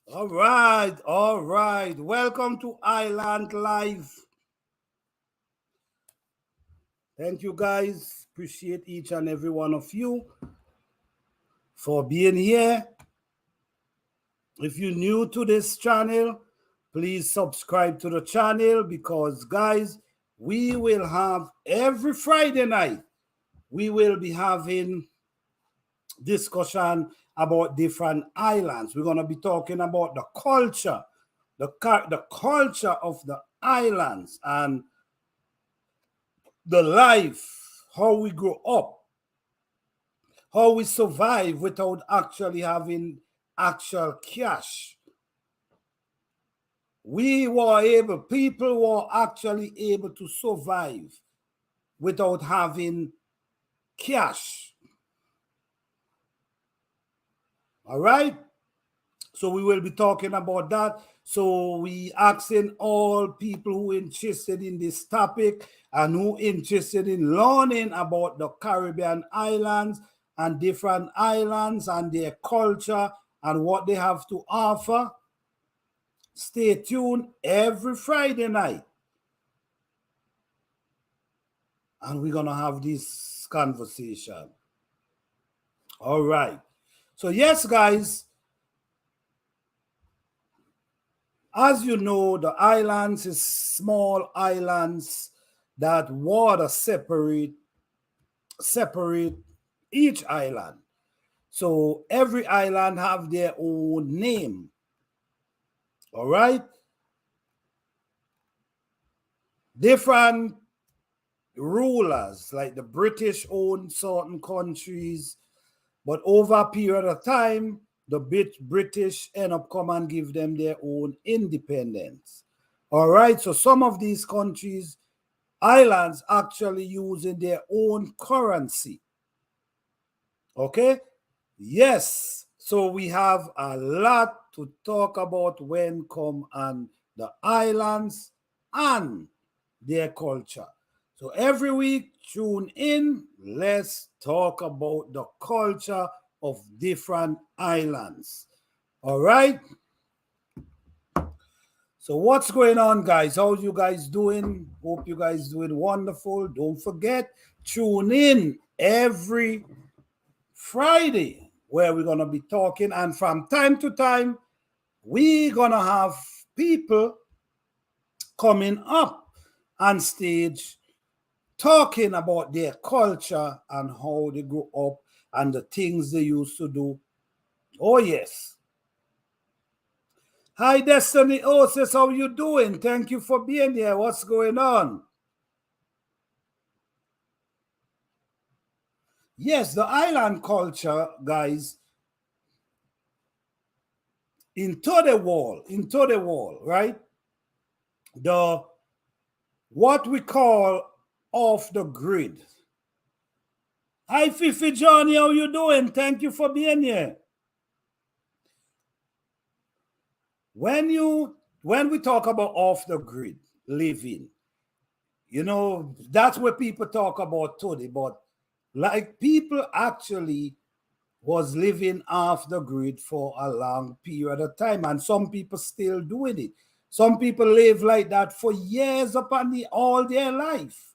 All right. Welcome to Island Live. Thank you guys. Appreciate each and every one of you for being here. If you're new to this channel, please subscribe to the channel because guys, we will have every Friday night, we will be having discussion about different islands. We're going to be talking about the culture, the culture of the islands and the life, how we grow up, how we survive without actually having actual cash. People were actually able to survive without having cash. All right? So we will be talking about that. So we asking all people who interested in this topic and who interested in learning about the Caribbean islands and different islands and their culture and what they have to offer. Stay tuned every Friday night. And we're going to have this conversation. All right. So yes, guys, as you know, the islands is small islands that water separate each island. So every island have their own name. All right. Different rulers, like the British own certain countries, but over a period of time, the British end up come and give them their own independence. All right. So some of these countries, islands actually using their own currency. Okay? Yes. So we have a lot to talk about when come on the islands and their culture. So every week, tune in. Let's talk about the culture of different islands. All right? So what's going on, guys? How you guys doing? Hope you guys doing wonderful. Don't forget, tune in every Friday where we're going to be talking. And from time to time, we're going to have people coming up on stage talking about their culture and how they grew up and the things they used to do. Oh, yes. Hi, Destiny Osis. How you doing? Thank you for being here. What's going on? Yes, the island culture, guys, into the wall, right? The what we call off the grid. Hi, Fifi Johnny, how you doing? Thank you for being here. When we talk about off the grid living, that's what people talk about today. But like people actually was living off the grid for a long period of time, and some people still doing it. Some people live like that for years upon all their life,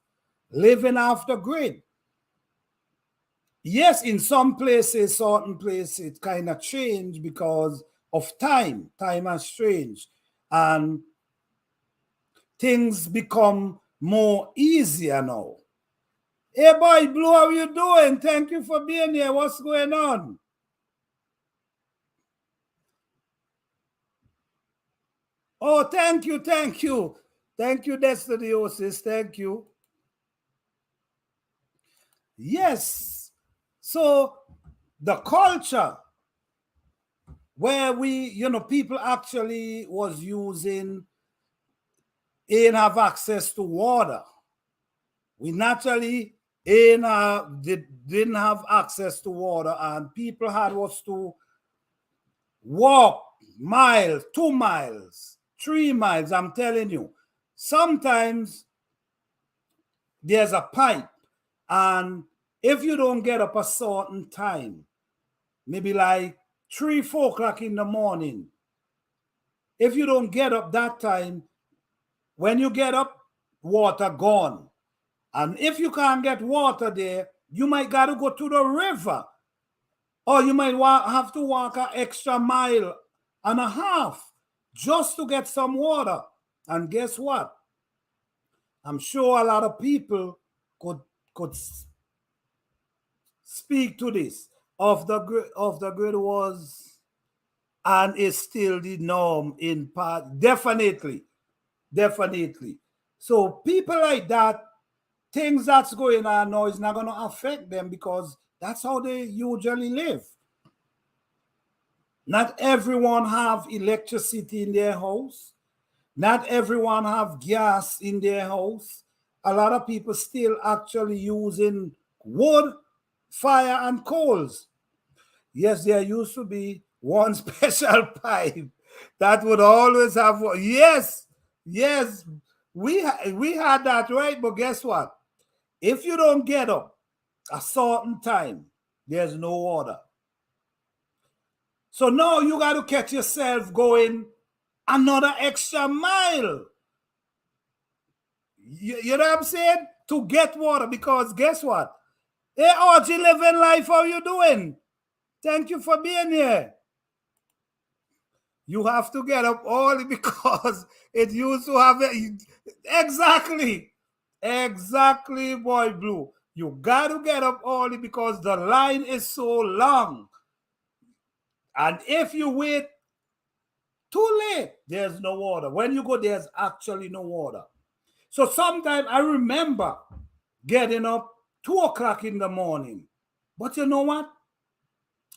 living off the grid. Yes, in some places, certain places, it kind of changed because of time. Time has changed, and things become more easier now. Hey, boy, Blue, how you doing? Thank you for being here. What's going on? Oh, thank you, thank you. Thank you, Destiny Osis. Thank you. Yes. So the culture where people actually was using ain't have access to water. We naturally didn't have access to water, and people had was to walk miles, 2 miles, 3 miles. I'm telling you, sometimes there's a pipe, and if you don't get up a certain time, maybe like 3, 4 o'clock in the morning, If you don't get up that time, when you get up, water gone. And if you can't get water there, you might got to go to the river. Or you might have to walk an extra mile and a half just to get some water. And guess what? I'm sure a lot of people could speak to this. Off the grid was and is still the norm in part. Definitely. So people like that, things that's going on now is not going to affect them because that's how they usually live. Not everyone have electricity in their house. Not everyone have gas in their house. A lot of people still actually using wood, fire, and coals. Yes, there used to be one special pipe that would always have. Yes, we had that, right? But guess what? If you don't get up a certain time, there's no water. So now you got to catch yourself going another extra mile. You know what I'm saying? To get water, because guess what? Hey, Archie, living life, how you doing? Thank you for being here. You have to get up early because it used to have it. Exactly, boy blue. You got to get up early because the line is so long. And if you wait too late, there's no water. When you go, there's actually no water. So sometimes I remember getting up 2 o'clock in the morning. But you know what?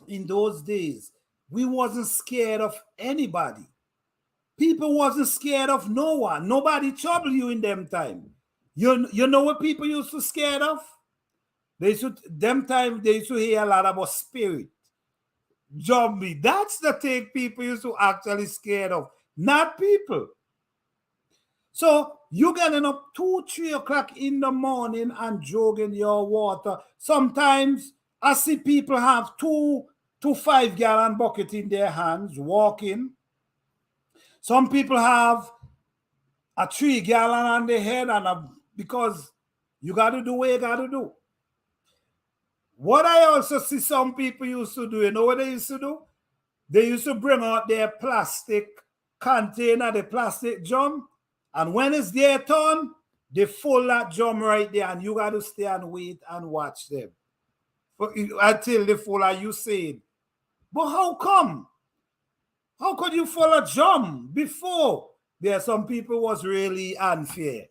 In those days, we wasn't scared of anybody. People wasn't scared of no one. Nobody trouble you in them time. You know what people used to scared of? They used to hear a lot about spirit. Zombie. That's the thing people used to actually scared of, not people. So you getting up 2, 3 o'clock in the morning and jogging your water. Sometimes I see people have 2 to 5 gallon bucket in their hands walking. Some people have a 3 gallon on their head because you got to do what you got to do. What I also see some people used to do, you know what they used to do? They used to bring out their plastic container, the plastic drum, and when it's their turn, they full that drum right there, and you got to stay and wait and watch them until they full. Are you saying, but how come? How could you full a drum before? There are some people was really unfair.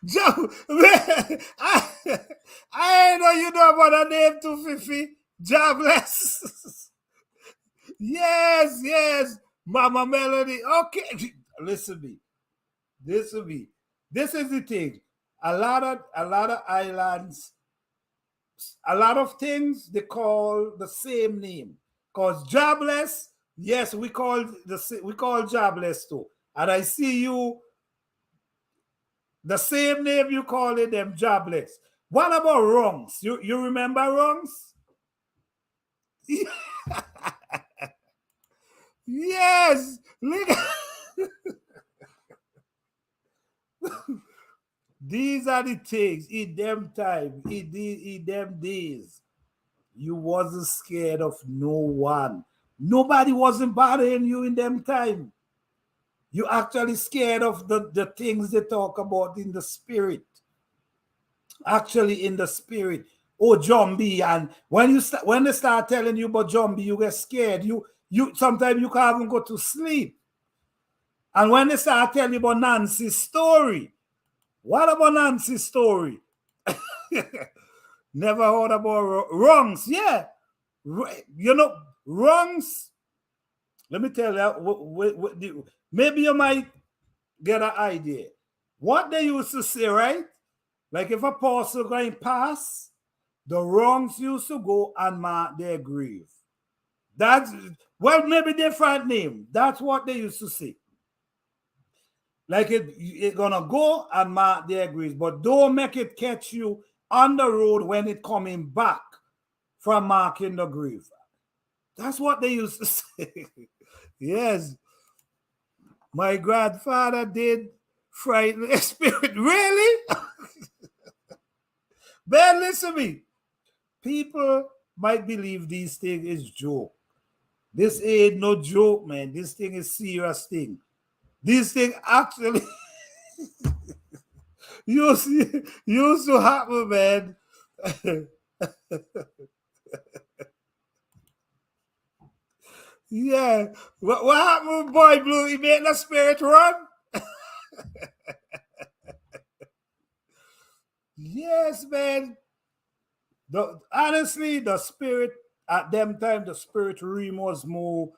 Job, I know you know about the name 250. Jobless. Yes. Mama Melody. Okay. Listen to me. This is the thing. A lot of islands, a lot of things they call the same name. Because jobless, yes, we call jobless too. And I see you the same name you call it, them jobless. What about wrongs? You remember wrongs? Yes. These are the things in them time, in them days. You wasn't scared of no one. Nobody wasn't bothering you in them time. You actually scared of the things they talk about in the spirit. Actually in the spirit. Oh, zombie. And when they start telling you about zombie, you get scared. You sometimes you can't even go to sleep. And when they start telling you about Nancy's story, what about Nancy's story? Never heard about wrongs. Yeah. You know, wrongs. Let me tell you, maybe you might get an idea. What they used to say, right? Like if a person going past, the wrongs used to go and mark their grave. That's, well, maybe different name. That's what they used to say. Like it gonna go and mark their graves, but don't make it catch you on the road when it coming back from marking the grave. That's what they used to say. Yes, my grandfather did frighten the spirit. Really? Man, listen to me. People might believe these things is joke. This ain't no joke, man. This thing is serious thing. This thing actually used to happen, man. Yeah. What happened with Boy Blue? He made the spirit run? Yes, man. Honestly, the spirit at them time, the spirit realm was more,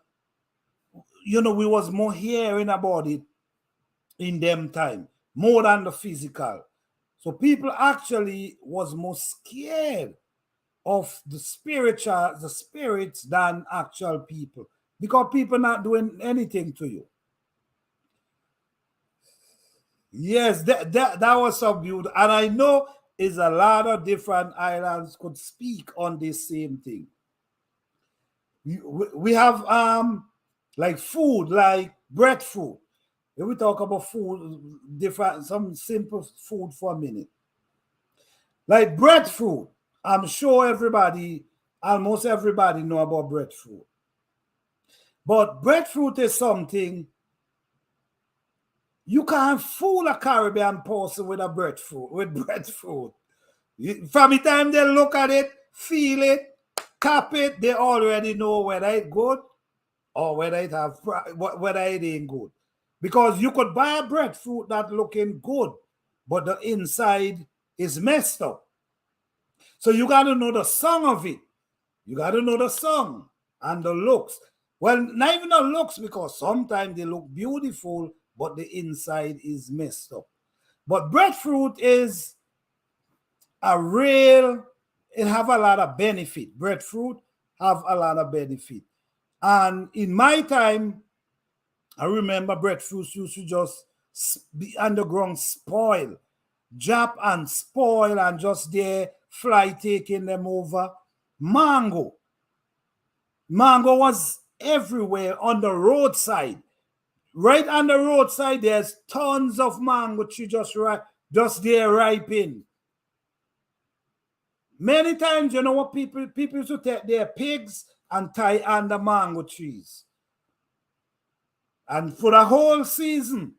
we was more hearing about it in them time, more than the physical. So people actually was more scared of the spirits than actual people. Because people not doing anything to you. Yes, that was so beautiful. And I know is a lot of different islands could speak on this same thing. We have like food, like breadfruit. If we talk about food, different some simple food for a minute. Like breadfruit. I'm sure almost everybody know about breadfruit. But breadfruit is something you can't fool a Caribbean person with breadfruit. From the time they look at it, feel it, tap it, they already know whether it's good or whether it ain't good. Because you could buy a breadfruit that looking good, but the inside is messed up. So you got to know the song of it. You got to know the song and the looks. Well, not even the looks, because sometimes they look beautiful, but the inside is messed up. But breadfruit is it have a lot of benefit. Breadfruit have a lot of benefit. And in my time, I remember breadfruit used to just be underground spoil, drop and spoil, and just there fly taking them over. Mango. Mango was everywhere on the roadside. Right on the roadside, there's tons of mango tree just there ripening. Many times, you know what people used to take their pigs and tie under mango trees. And for the whole season,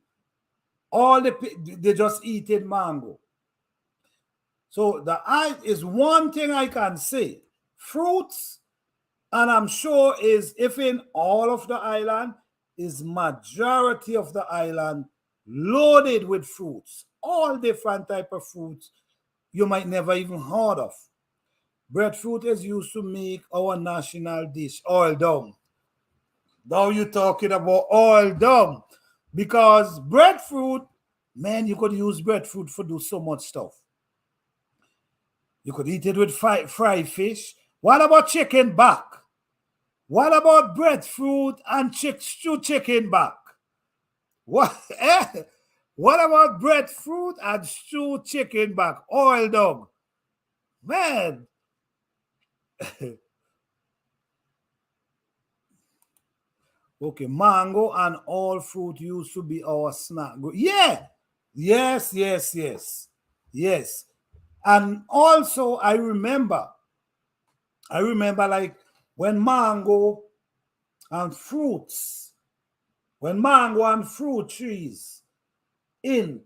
they just eating mango. So the eye is one thing I can say. Fruits, and I'm sure is if in all of the island, is majority of the island loaded with fruits, all different type of fruits you might never even heard of. Breadfruit is used to make our national dish, oil dung. Now you're talking about oil dung. Because breadfruit, man, you could use breadfruit for do so much stuff. You could eat it with fried fish. What about chicken back? What about breadfruit and stew chicken back? What? What about breadfruit and stew chicken back? Oil dog. Man. Okay, mango and all fruit used to be our snack. Yeah. Yes, yes, yes. Yes. And also I remember like when and fruits, when mango and fruit trees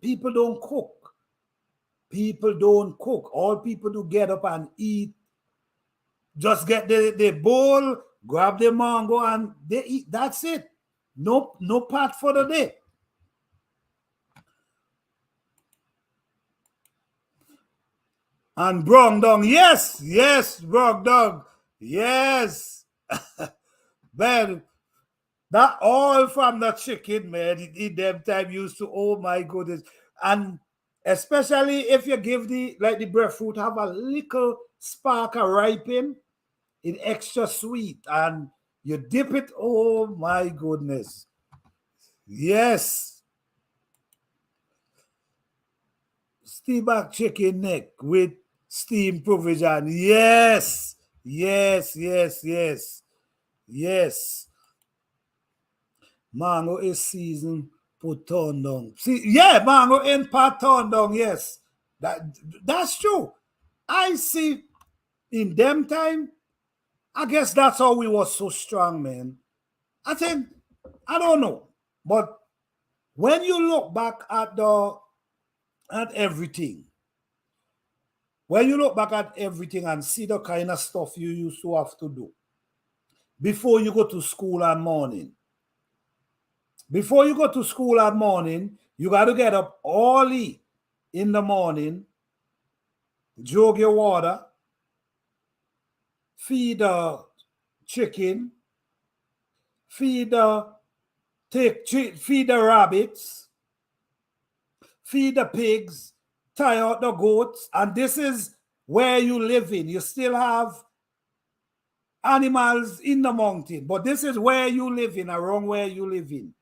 people don't cook. People don't cook. All people do get up and eat. Just get the bowl, grab the mango, and they eat. That's it. No part for the day. And brown dung, yes, brown dung, yes. Man, that all from the chicken, man. In them time used to, oh my goodness. And especially if you give the breadfruit have a little spark of ripen, it extra sweet. And you dip it, oh my goodness. Yes. Steam back chicken neck with steam provision. Yes. Yes, yes, yes, yes. Mango is season, put turn down. See, yeah, mango in part turn down, yes. That that's true. I see in them time, I guess that's how we was so strong, man. I think I don't know. But when you look back at everything, when you look back at everything and see the kind of stuff you used to have to do before you go to school at morning, before you go to school at morning, you got to get up early in the morning, jog your water, feed the chicken, feed the feed the rabbits, feed the pigs, tie out the goats, and this is where you live in. You still have animals in the mountain, but this is where you live in, around where you live in.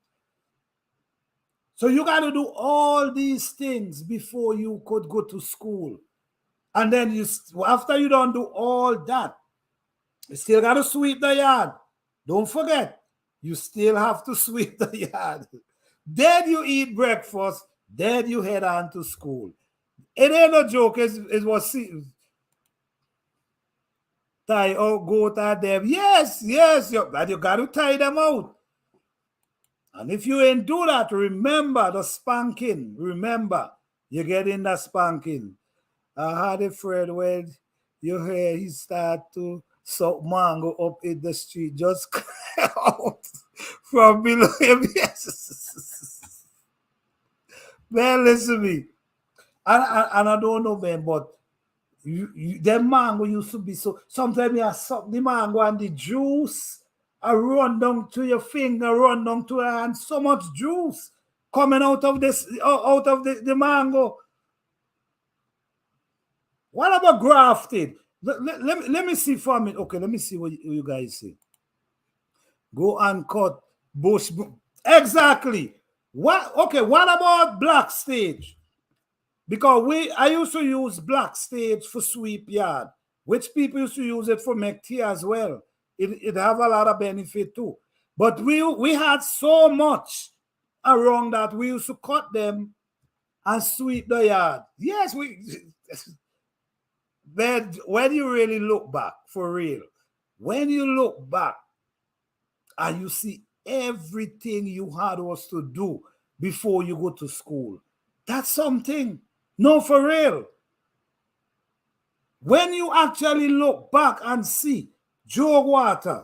So you got to do all these things before you could go to school. And then after you don't do all that, you still got to sweep the yard. Don't forget, you still have to sweep the yard. Then you eat breakfast. Then you head on to school. It ain't a joke. It was tie out, go to them. Yes, yes, but you got to tie them out. And if you ain't do that, remember the spanking. Remember, you get in the spanking. I had a friend when you hear he start to suck mango up in the street, just out from below him. Yes. Man, listen to me. And I don't know, man, but them mango used to be so. Sometimes you suck the mango and the juice I run down to your finger, run down to your hand. So much juice coming out of the mango. What about grafted? Let me see for a minute. Okay, let me see what you guys say. Go and cut bush. Exactly. What? Okay. What about black stage? Because I used to use black stage for sweep yard, which people used to use it for make tea as well. It have a lot of benefit too. But we had so much around that we used to cut them and sweep the yard. Yes, we. Then when you really look back, for real, when you look back and you see everything you had was to do before you go to school, that's something. No, for real. When you actually look back and see jog water,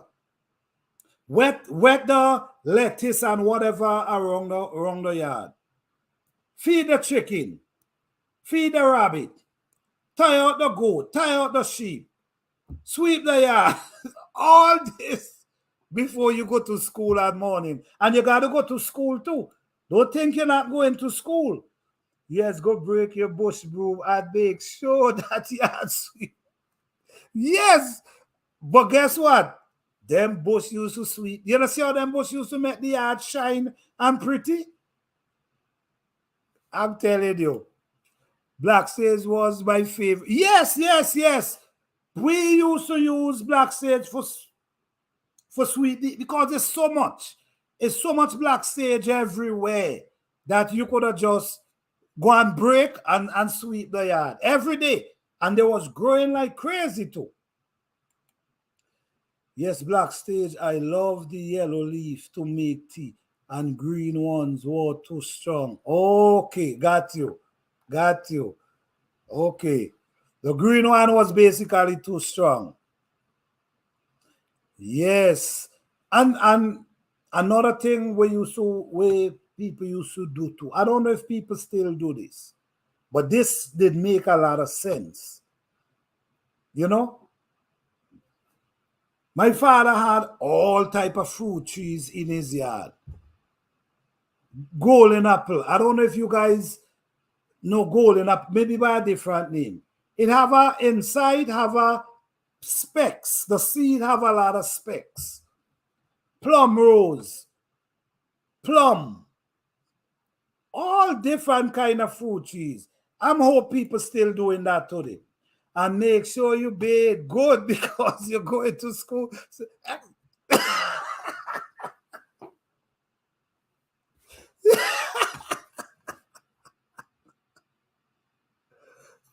wet the lettuce and whatever around the yard, feed the chicken, feed the rabbit, tie out the goat, tie out the sheep, sweep the yard, all this before you go to school at morning. And you got to go to school too. Don't think you're not going to school. Yes, go break your bush broom and make sure that yard sweep. Yes, but guess what? Them bush used to sweep. You know, see how them bush used to make the yard shine and pretty? I'm telling you, black sage was my favorite. Yes, yes, yes. We used to use black sage for sweet because there's so much. It's so much black sage everywhere that you could have just go and break and sweep the yard every day. And they was growing like crazy too. Yes, black sage, I love the yellow leaf to make tea, and green ones were too strong. Okay, got you. Got you. Okay. The green one was basically too strong. Yes. And another thing where people used to do too. I don't know if people still do this, but this did make a lot of sense. You know, my father had all type of fruit trees in his yard. Golden apple. I don't know if you guys know golden apple, maybe by a different name. It have a inside have a specks. The seed have a lot of specks. Plum rose, plum, all different kind of fruit trees. I'm hope people still doing that today. and make sure you bathe good because you're going to school.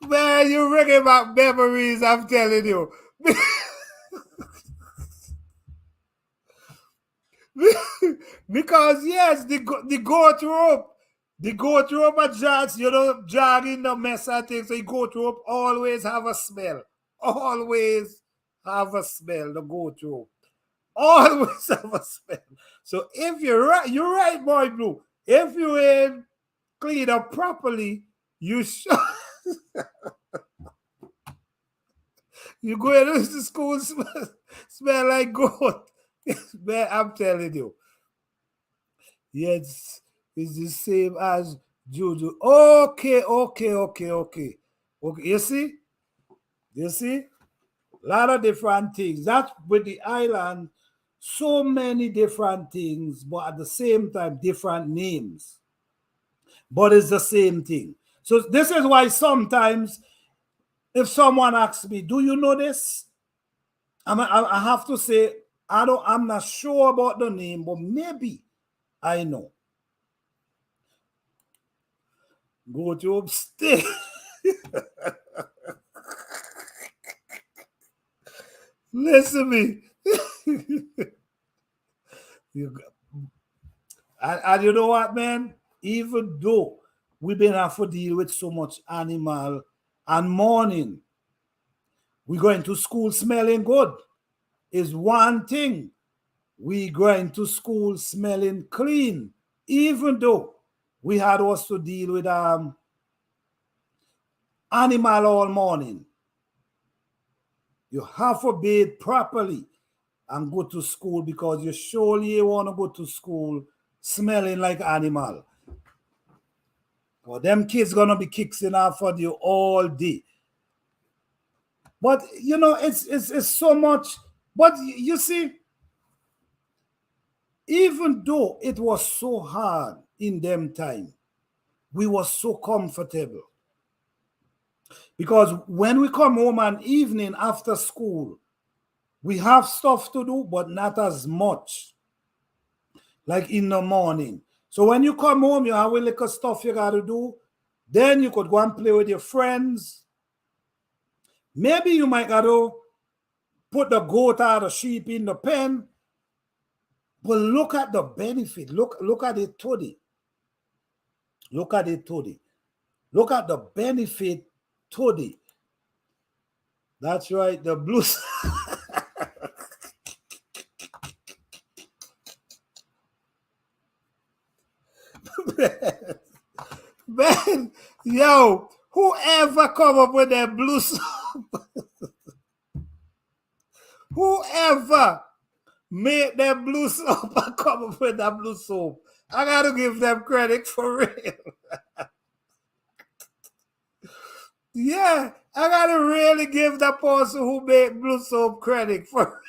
Man, you're bringing back memories, I'm telling you. Because yes, the goat rope, the goat rope at jogs, jogging the mess and things. So the goat rope always have a smell. Always have a smell, the goat rope. Always have a smell. So if you're right, boy blue. If you ain't clean up properly, you should you go into the school smell like goat. Man, I'm telling you. Yes, it's the same as Juju. Okay, okay, okay, okay. Okay, you see? You see? A lot of different things. That's with the island, so many different things, but at the same time, different names. But it's the same thing. So this is why sometimes if someone asks me, do you know this? I have to say, I'm not sure about the name, but maybe I know. Go to upstairs. Listen to me. You, and you know what, man? Even though we've been have to deal with so much animal and morning, we going to school smelling good is one thing. We going to school smelling clean, even though we had us to deal with animal all morning. You have to bathe properly and go to school because you surely want to go to school smelling like animal. Or them kids gonna be kicking off for you all day. But it's so much. But you see, even though it was so hard in them time, we were so comfortable. Because when we come home an evening after school, we have stuff to do, but not as much like in the morning. So when you come home, you have a little stuff you got to do. Then you could go and play with your friends. Maybe you might got to put the goat or the sheep in the pen. But look at the benefit. Look at it today. Look at it today. Look at the benefit today. That's right. The blues. Man, yo, whoever come up with that blue soap, whoever made that blue soap and come up with that blue soap, I gotta give them credit for real. Yeah, I gotta really give that person who made blue soap credit for.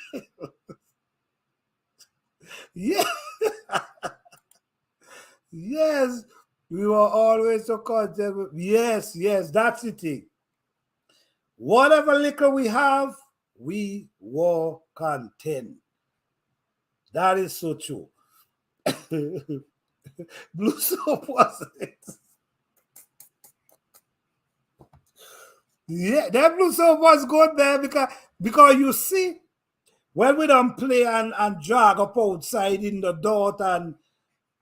Yeah, yes, we were always so content. Yes, yes, that's the thing. Whatever liquor we have, we were content. That is so true. Blue soap was it. Yeah, that blue soap was good, man, because you see, when we don't play and jog up outside in the dirt, and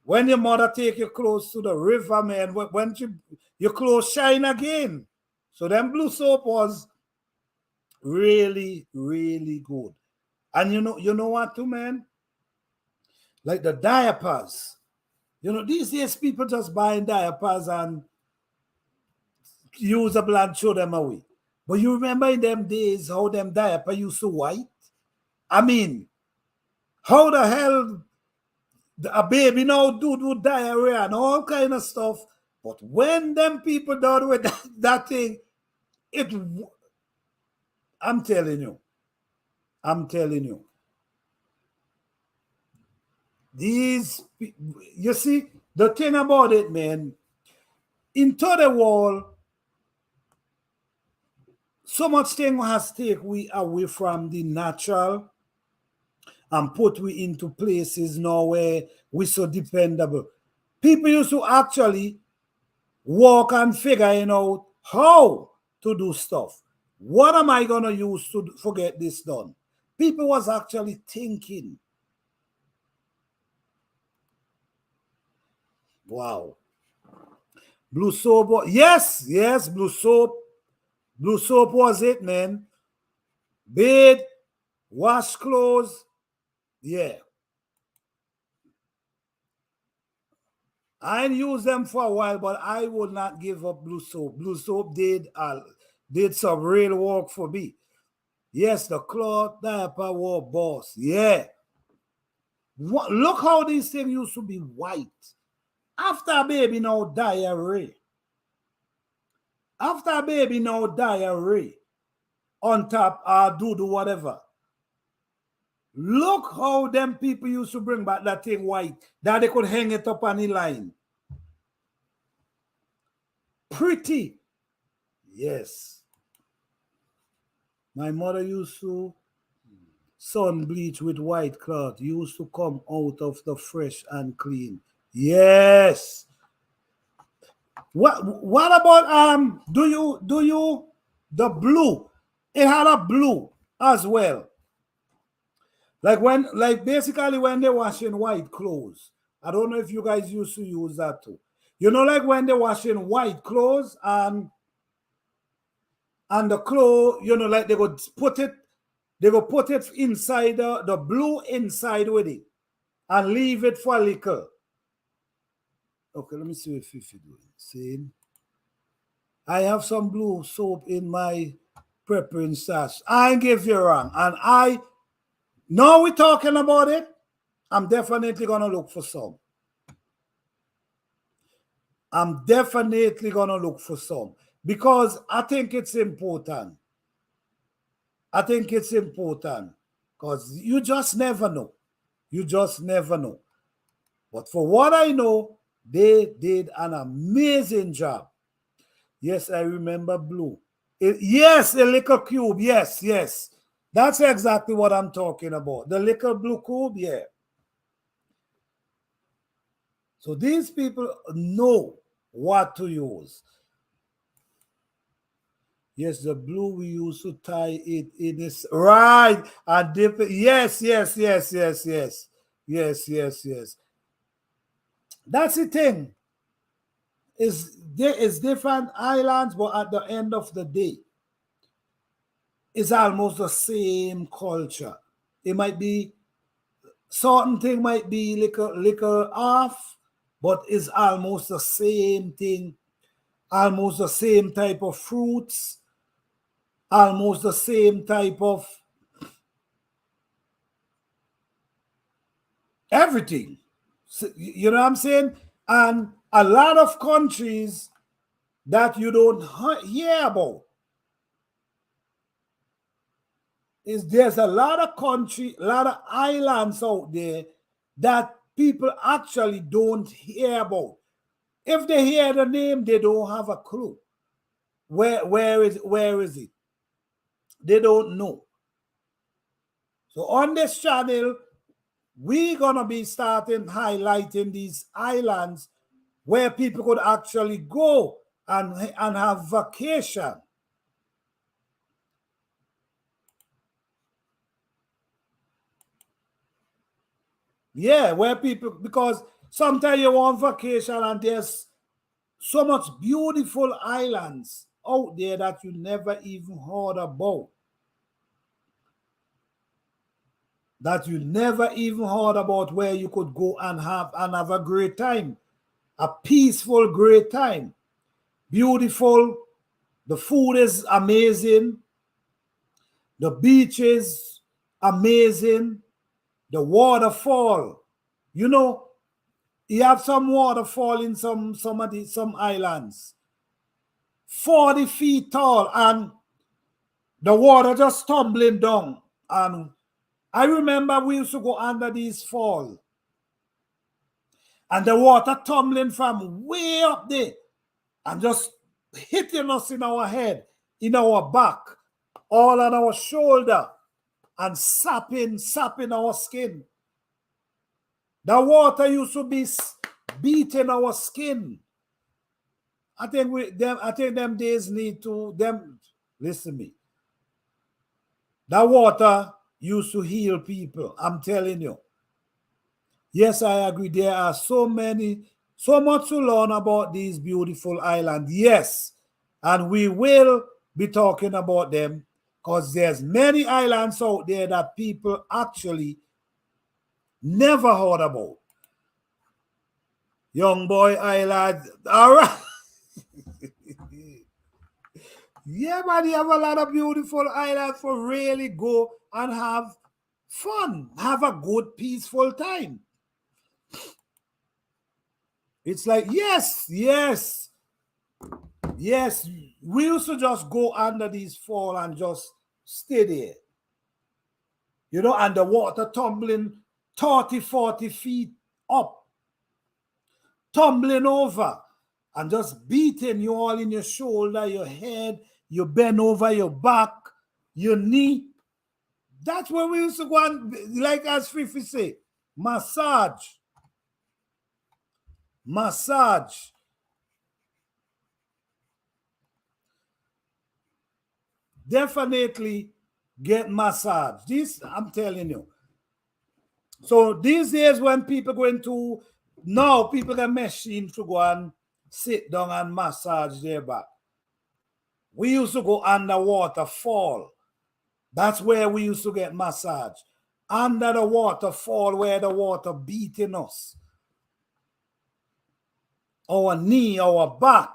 when your mother take you close to the river, man, when your clothes shine again. So them blue soap was really, really good. And you know what too, man? Like the diapers. These days people just buying diapers and usable and throw them away. But you remember in them days how them diaper used to white? I mean, how the hell a baby now do diarrhea and all kind of stuff. But when them people done with that thing, it I'm telling you, I'm telling you, these you see the thing about it, man, into the wall, So much thing has take we away from the natural and put we into places now where we so dependable. People used to actually walk and figuring out how to do stuff. What am I gonna use to forget this done? People was actually thinking. Wow. Blue soap. Yes, yes, blue soap. Blue soap was it, man. Bathe, wash clothes. Yeah. I used them for a while, but I would not give up blue soap. Blue soap did some real work for me. Yes, the cloth diaper war boss. Yeah. Look how these things used to be white. After a baby now diarrhea. After a baby now diarrhea. On top, do whatever. Look how them people used to bring back that thing white, that they could hang it up on the line. Pretty. Yes. My mother used to sun bleach with white cloth. Used to come out of the fresh and clean. Yes. What about do you the blue? It had a blue as well. Like basically when they're washing white clothes. I don't know if you guys used to use that too. You know, like when they're washing white clothes and the clothes, you know, like they go put it inside the blue inside with it and leave it for a little. Okay, let me see if you do it. See, I have some blue soap in my preparing stash. I ain't give you wrong. And now we're talking about it, I'm definitely gonna look for some. I'm definitely gonna look for some because I think it's important. I think it's important because you just never know. You just never know. But for what I know, they did an amazing job. Yes, I remember blue. Yes, a little cube. Yes, yes. That's exactly what I'm talking about. The little blue cube, yeah. So these people know what to use. Yes, the blue we used to tie it in this right and dip it. Yes, yes, yes, yes, yes, yes, yes, yes. That's the thing. Is there is different islands, but at the end of the day, it's almost the same culture. It might be certain thing might be little off, but it's almost the same thing, almost the same type of fruits, almost the same type of everything. You know what I'm saying? And a lot of countries that you don't hear about is there's a lot of country, a lot of islands out there that people actually don't hear about. If they hear the name, they don't have a clue. Where is it? They don't know. So on this channel, we're gonna be starting highlighting these islands where people could actually go and have vacation. Yeah, where people, because sometimes you want vacation and there's so much beautiful islands out there that you never even heard about. That you never even heard about where you could go and have a great time. A peaceful, great time. Beautiful. The food is amazing. The beaches, amazing. The waterfall. You know, you have some waterfall in some islands. 40 feet tall and the water just tumbling down. And I remember we used to go under these falls. And the water tumbling from way up there and just hitting us in our head, in our back. all on our shoulder and sapping our skin. The water used to be beating our skin. I think them days need to them. Listen to me. That water used to heal people. I'm telling you. Yes, I agree. There are so much to learn about these beautiful islands. Yes, and we will be talking about them because there's many islands out there that people actually never heard about. Young Boy Island. All right. Yeah, man, you have a lot of beautiful islands for really go and have fun. Have a good, peaceful time. It's like, yes. We used to just go under these fall and just stay there. You know, and the water tumbling 30, 40 feet up, tumbling over, and just beating you all in your shoulder, your head, you bend over your back, your knee. That's where we used to go and, like as Fifi say, massage. Definitely get massage. This, I'm telling you. So these days when people go into, now people get machines to go and sit down and massage their back. We used to go underwater fall. That's where we used to get massage. Under the waterfall where the water beating us. Our knee, our back.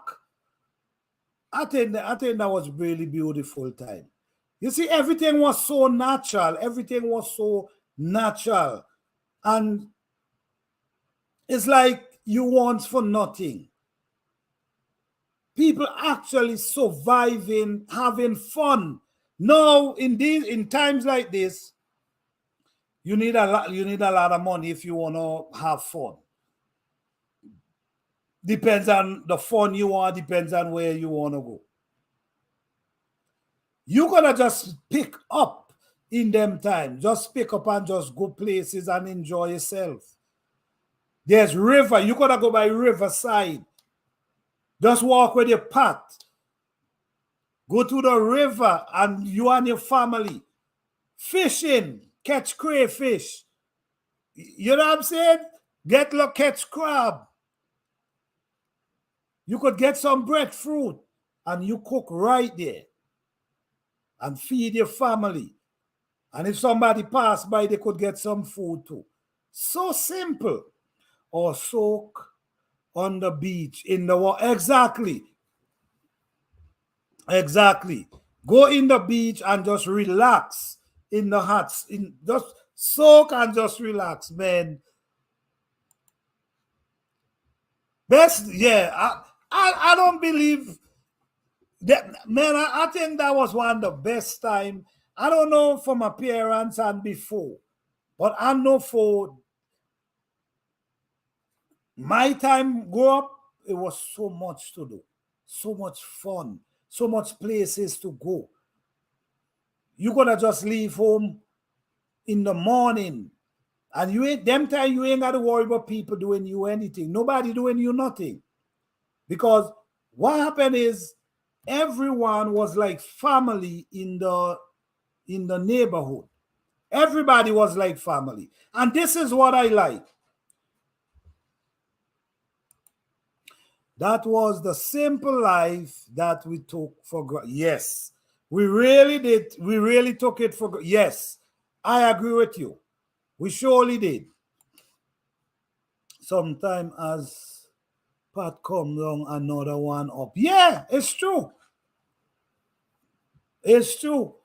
I think that was really beautiful time. You see, everything was so natural. Everything was so natural. And it's like you want for nothing. People actually surviving, having fun. Now, in times like this, you need a lot of money if you want to have fun. Depends on the fun you want, depends on where you want to go. You're gonna just pick up in them time. Just pick up and just go places and enjoy yourself. There's river. You're gonna go by riverside. Just walk with your pot. Go to the river and you and your family. Fishing. Catch crayfish. You know what I'm saying? Catch crab. You could get some breadfruit and you cook right there and feed your family. And if somebody passed by, they could get some food too. So simple. Or soak on the beach in the water. Exactly. Go in the beach and just relax in the huts. Just soak and just relax, man. Best, yeah. I don't believe that, man. I think that was one of the best time. I don't know for my parents and before, but I know for my time grow up, it was so much to do, so much fun, so much places to go. You gotta just leave home in the morning, and you ain't them time you ain't gotta worry about people doing you anything. Nobody doing you nothing. Because what happened is everyone was like family in the neighborhood. Everybody was like family. And this is what I like. That was the simple life that we took for granted. Yes, we really did. We really took it for granted. Yes, I agree with you. We surely did. Sometime as Pat come down, another one up. Yeah, it's true. It's true.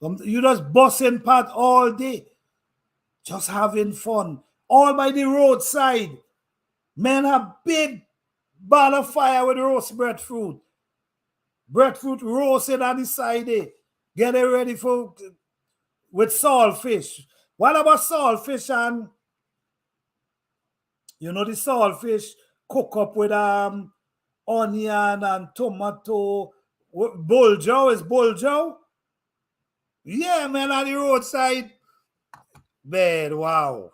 You just busting Pat all day, just having fun, all by the roadside. Men have big ball of fire with roast breadfruit. Breadfruit roasted on the side there. Get it ready for with saltfish. What about saltfish and the saltfish cook up with onion and tomato Bull Joe is Bull Joe. Yeah, man, on the roadside. Man, wow.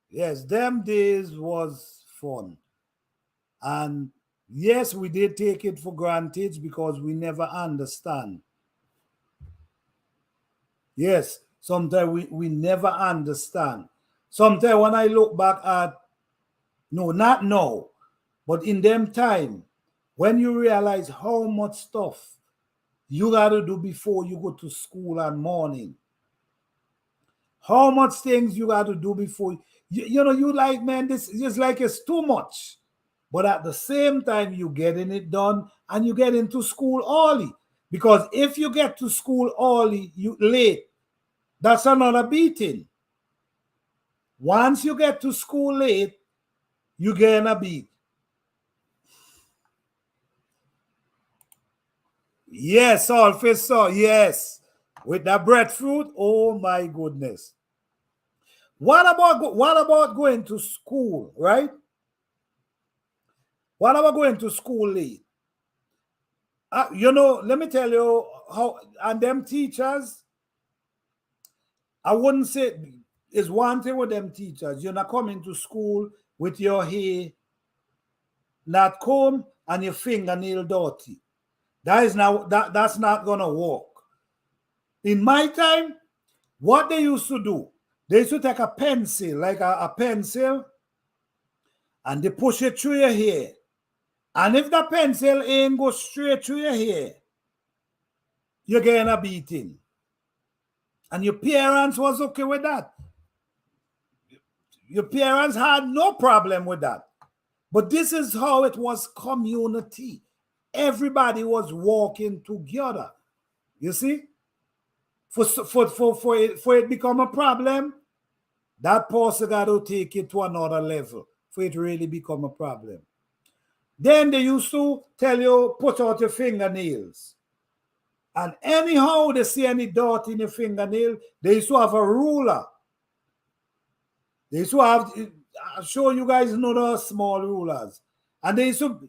Yes, them days was fun. And yes, we did take it for granted because we never understand. Yes, sometimes we never understand. Sometimes when I look back at, no, not now, but in them time, when you realize how much stuff you got to do before you go to school and morning, how much things you got to do before you know, you like, man, this is like it's too much. But at the same time, you getting it done and you get into school early. Because if you get to school early, you late, that's another beating. Once you get to school late, you get a beat. Yes, officer, yes. With the breadfruit, oh my goodness. What about going to school, right? What about going to school late? You know, let me tell you how, and them teachers, I wouldn't say it's one thing with them teachers. You're not coming to school with your hair not comb and your fingernail dirty. That's not gonna work. In my time, what they used to do, they used to take a pencil, like a pencil, and they push it through your hair. And if the pencil ain't go straight through your hair, you're getting a beating. And your parents was okay with that. Your parents had no problem with that. But this is how it was community. Everybody was walking together. You see? For it become a problem, that person got to take it to another level for it really become a problem. Then they used to tell you, put out your fingernails. And anyhow they see any dot in your fingernail, they used to have a ruler. They used to have, I'm sure you guys know those small rulers. And they used to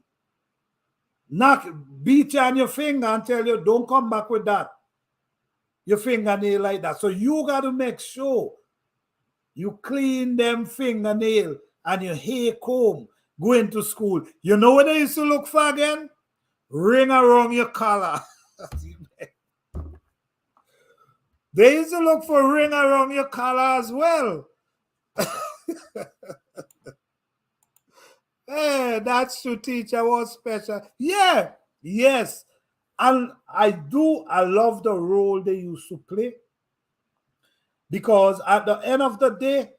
beat you on your finger and tell you, don't come back with that. Your fingernail like that. So you got to make sure you clean them fingernail and your hair comb going to school. You know what they used to look for again? Ring around your collar. They used to look for ring around your collar as well. Hey, that's true, teacher was special. Yeah, yes. And I love the role they used to play. Because at the end of the day,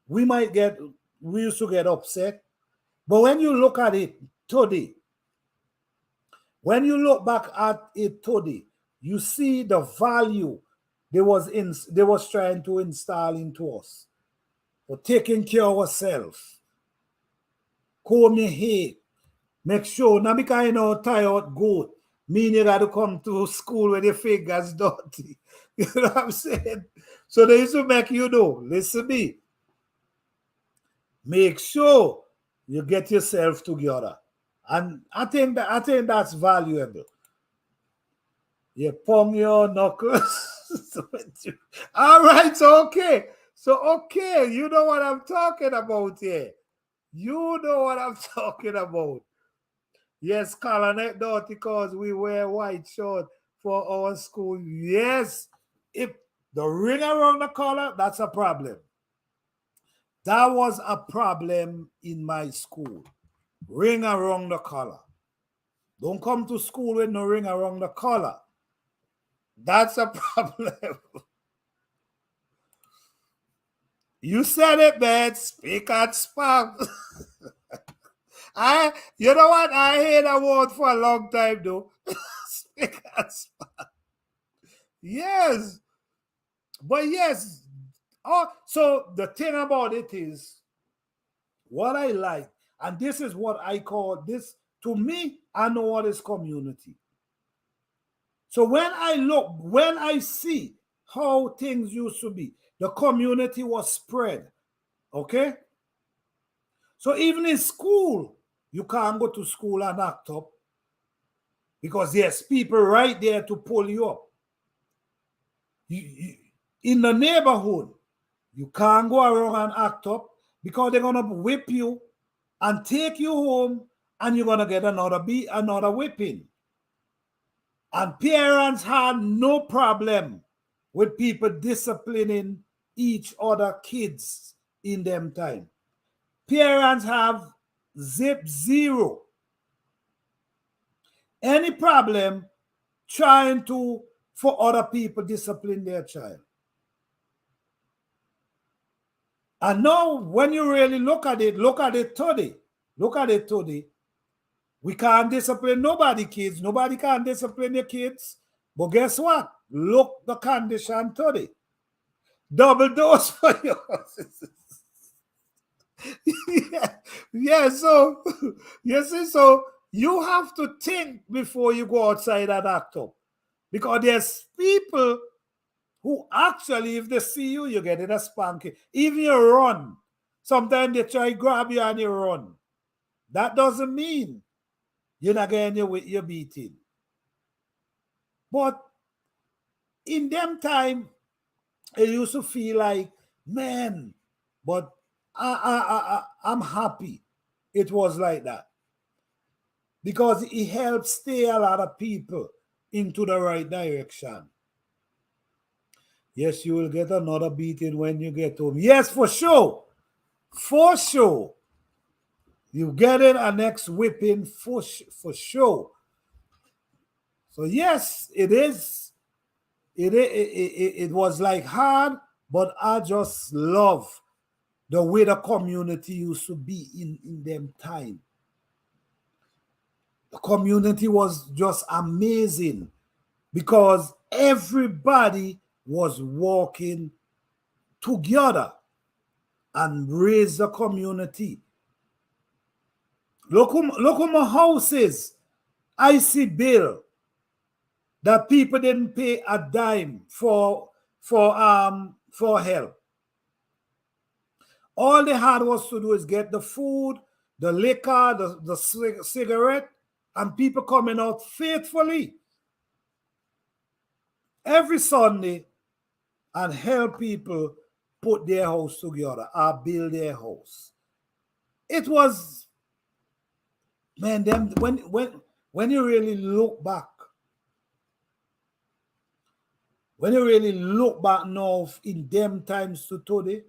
we used to get upset. But when you look at it today, when you look back at it today, you see the value they was trying to install into us. For taking care of ourselves. Comb your hair. Make sure, not because you know tie out goat, mean you got to come to school with your fingers dirty. You know what I'm saying? So they used to make you know, listen to me. Make sure you get yourself together. And I think that's valuable. You pong your knuckles. All right, so okay. So okay, you know what I'm talking about here. You know what I'm talking about. Yes, color not dirty because we wear white short for our school. Yes, if the ring around the collar, that's a problem. That was a problem in my school. Ring around the collar. Don't come to school with no ring around the collar. That's a problem. You said it, man. Speak and spark. You know what? I heard that word for a long time, though. Speak and spark. Yes. But yes. Oh, so the thing about it is, what I like, and this is what I call this, to me, I know what is community. So when I see how things used to be, the community was spread. Okay? So even in school, you can't go to school and act up. because there's people right there to pull you up. In the neighborhood, you can't go around and act up because they're gonna whip you and take you home, and you're gonna get another whipping. And parents had no problem with people disciplining each other kids in them time. Parents have zero any problem trying to for other people discipline their child. And now when you really look at it today. We can't discipline nobody kids. Nobody can discipline your kids. But guess what? Look the condition today. Double dose for you. So you see, so you have to think before you go outside and act up. Because there's people who actually, if they see you, you get in a spanking. Even you run. Sometimes they try to grab you and you run. That doesn't mean you're not getting your beating. But in them time, it used to feel like, man, but I'm happy it was like that. Because it helps steer a lot of people into the right direction. Yes, you will get another beating when you get home. Yes, for sure. For sure. You get in a next whipping for sure. So yes, it is. It was like hard, but I just love the way the community used to be in them time. The community was just amazing because everybody was working together and raise the community. Look at my houses. I see bill that people didn't pay a dime for help. All they had was to do is get the food, the liquor, the cigarette, and people coming out faithfully every Sunday and help people put their house together or build their house. It was, man, them when you really look back, now in them times to today,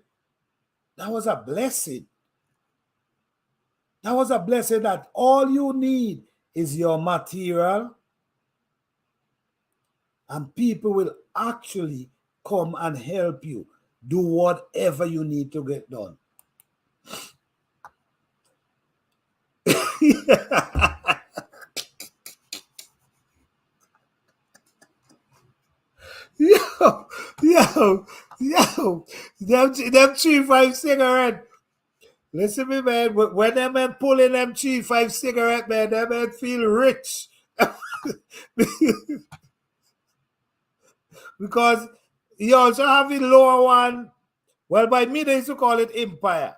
that was a blessing. That was a blessing that all you need is your material, and people will actually come and help you do whatever you need to get done. Yo, them 3-5 cigarette. Listen to me, man. When them men pulling them 3-5 cigarette, man, them men feel rich. Because you also have the lower one. Well, by me, they used to call it Empire.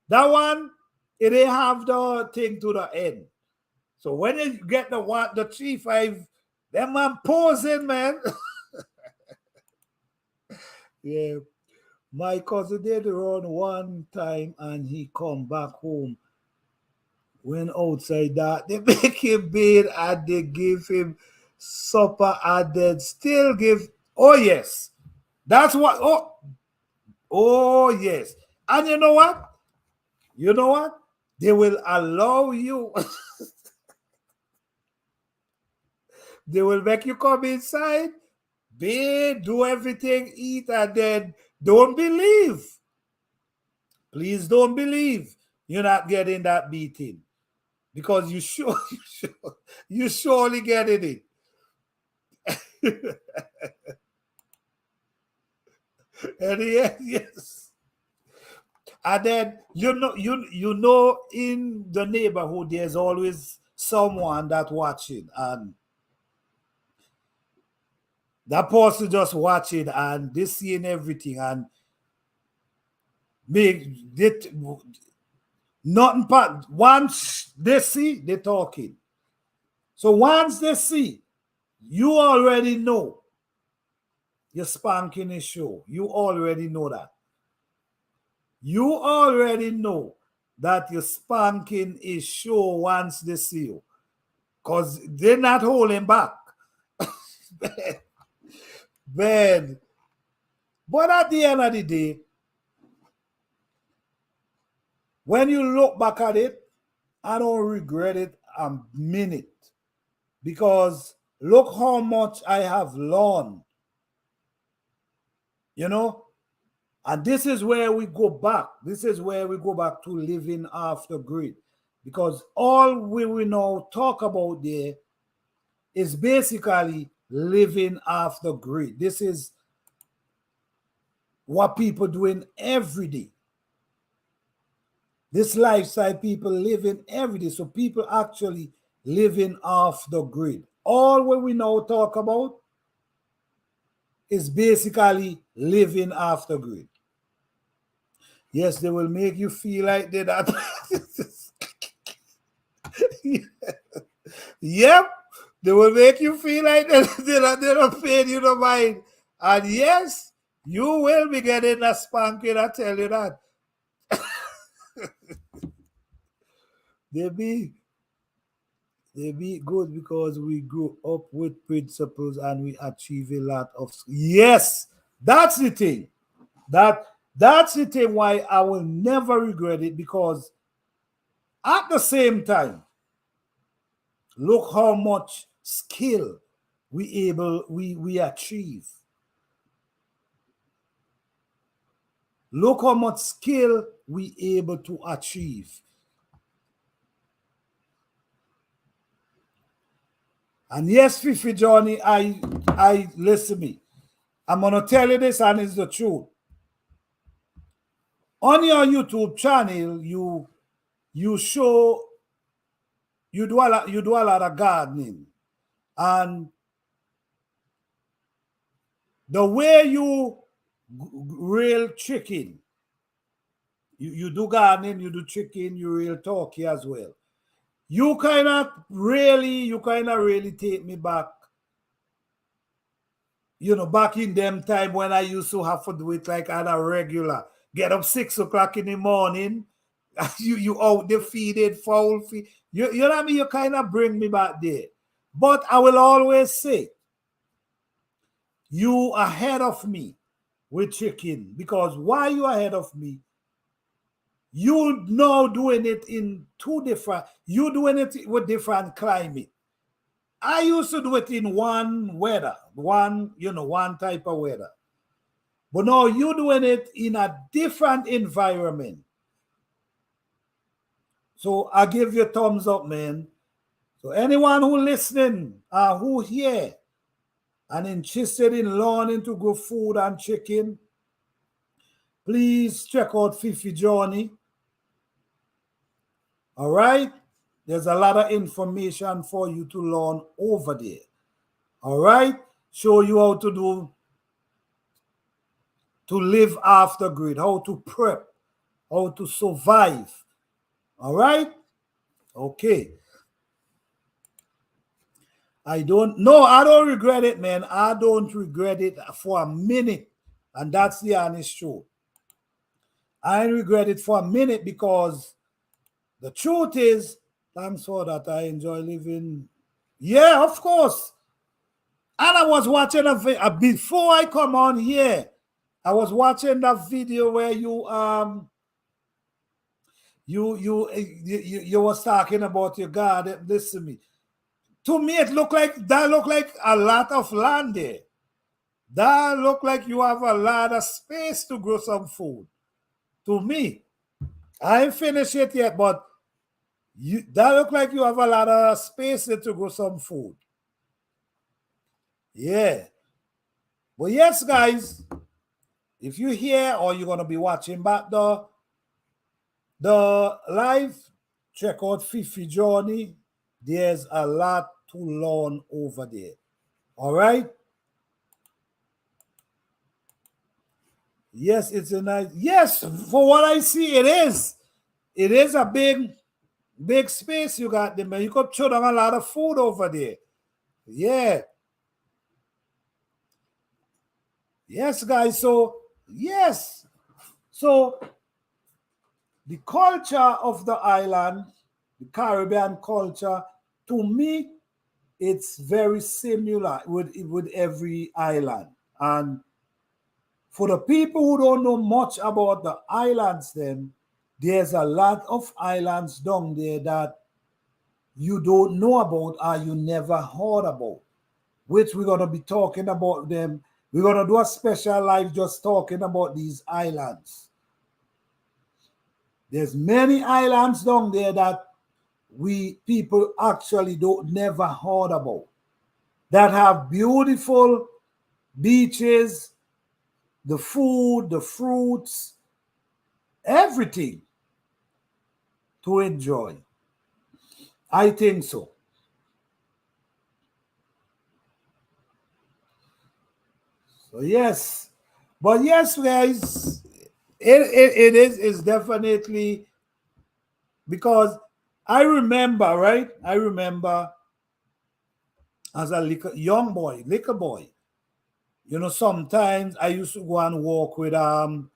That one, it didn't have the thing to the end. So when you get the 3-5, them man posing, man. Yeah. My cousin did run one time and he come back home. When outside that, they make him bed and they give him supper and then still give. Oh, yes. That's what. Oh, yes. And you know what? They will allow you. They will make you come inside, bathe, do everything, eat, and then don't believe. Please don't believe you're not getting that beating. Because you surely getting it. And yes. And then you know in the neighborhood there's always someone that watching, and that person just watching and they seeing everything and make it nothing but once they see they talking. So once they see, you already know your spanking is sure. You already know that. You already know that your spanking is sure once they see you. Because they're not holding back. Man. But at the end of the day, when you look back at it, I don't regret it a minute. Because look how much I have learned. You know? And this is where we go back. This is where we go back to living after grid. Because all we will now talk about there is basically living after grid. This is what people doing every day. This lifestyle people living every day. So people actually living off the grid. All what we now talk about is basically living after grid. Yes, they will make you feel like they're that. Yep, they will make you feel like they're not paying you no mind. And yes, you will be getting a spanking, I tell you that. They be good because we grew up with principles and we achieve a lot of. Yes, that's the thing. That's the thing why I will never regret it, because at the same time, look how much skill we achieve. Look how much skill we able to achieve. And yes, Fifi Johnny, I listen me. I'm gonna tell you this, and it's the truth. On your YouTube channel, you show you do a lot of gardening, and the way you real chicken, you do gardening, you do chicken, you real turkey as well. You kind of really take me back, back in them time when I used to have to do it like on a regular. Get up 6 o'clock in the morning, you out the feeded fowl feed. You know what I mean? You kind of bring me back there. But I will always say, you ahead of me with chicken, because why you ahead of me? You now doing it in two different. You doing it with different climate. I used to do it in one weather, one type of weather. But now you're doing it in a different environment. So I give you a thumbs up, man. So anyone who listening, who here and interested in learning to grow food and chicken, please check out Fifi Journey. All right? There's a lot of information for you to learn over there. All right? Show you how to live after grid, how to prep, how to survive. All right? Okay. I don't regret it, man. I don't regret it for a minute. And that's the honest truth. I regret it for a minute because the truth is, thanks for that. I enjoy living. Yeah, of course. And I was watching a video before I come on here. I was watching that video where you was talking about your garden. Listen to me. To me, looked like a lot of land there. That look like you have a lot of space to grow some food. To me, I ain't finished it yet, but that look like you have a lot of space there to grow some food. Yeah. But yes, guys, if you're here or you're gonna be watching back the live, check out Fifi Journey. There's a lot to learn over there. All right. Yes, it's a nice. Yes, for what I see, it is. It is a big. Big space you got there, man. You could throw down a lot of food over there. Yeah. Yes, guys. So, yes. So, the culture of the island, the Caribbean culture, to me, it's very similar with every island. And for the people who don't know much about the islands, then there's a lot of islands down there that you don't know about or you never heard about, which we're going to be talking about them. We're going to do a special live just talking about these islands. There's many islands down there that we people actually don't never heard about, that have beautiful beaches, the food, the fruits, everything to enjoy. I think so. So yes, but yes, guys, it is it's definitely because I remember, right? I remember as a young boy, little boy. You know, sometimes I used to go and walk with I'm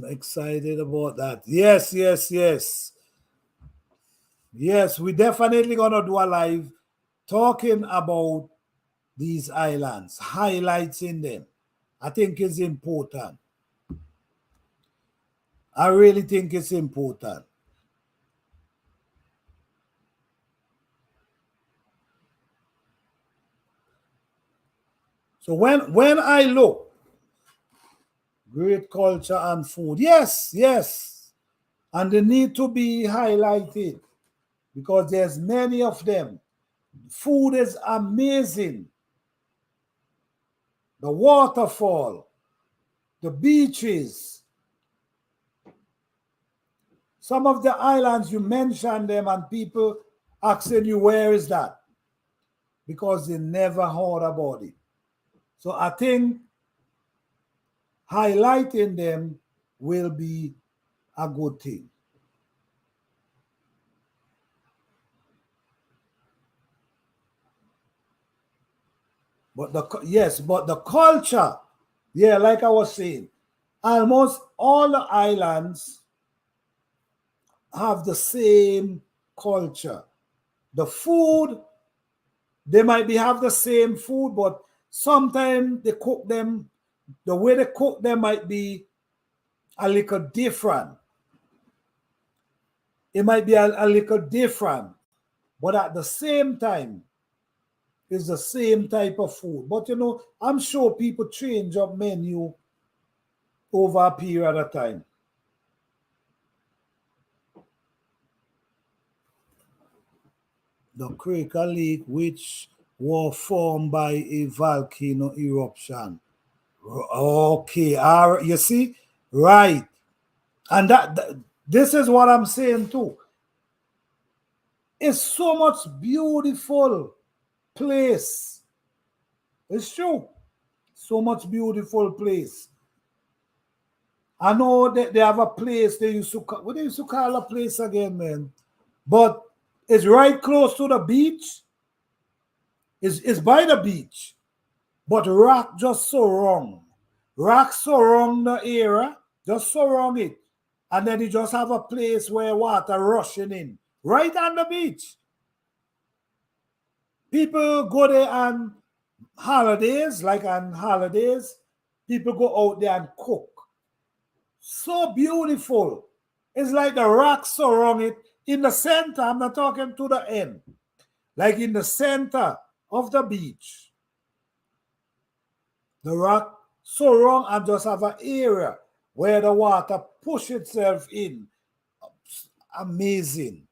excited about that. Yes, yes, yes. Yes, we definitely gonna do a live talking about these islands, highlighting them. I think it's important. I really think it's important. So when I look, great culture and food, yes, yes, and they need to be highlighted because there's many of them. Food is amazing. The waterfall, the beaches, some of the islands you mentioned them, and people asking you where is that because they never heard about it. So I think highlighting them will be a good thing. But the culture, yeah, like I was saying, almost all the islands have the same culture. The food, they might be have the same food, but sometimes they cook them, the way they cook them might be a little different. It might be a little different, but at the same time, it's the same type of food. But you know, I'm sure people change up menu over a period of time. The Cracker Lake, which was formed by a volcano eruption. Okay, all right, you see, right, and this is what I'm saying too. It's so much beautiful place. It's true. So much beautiful place. I know that they have a place they used to what they used to call a place again, man. But it's right close to the beach. It's by the beach. But rock just so wrong. Rock so wrong the area, just so wrong it. And then you just have a place where water rushing in. Right on the beach. People go there on holidays, like on holidays. People go out there and cook. So beautiful. It's like the rocks surround it in the center. I'm not talking to the end. Like in the center of the beach. The rock surround and just have an area where the water push itself in. Amazing.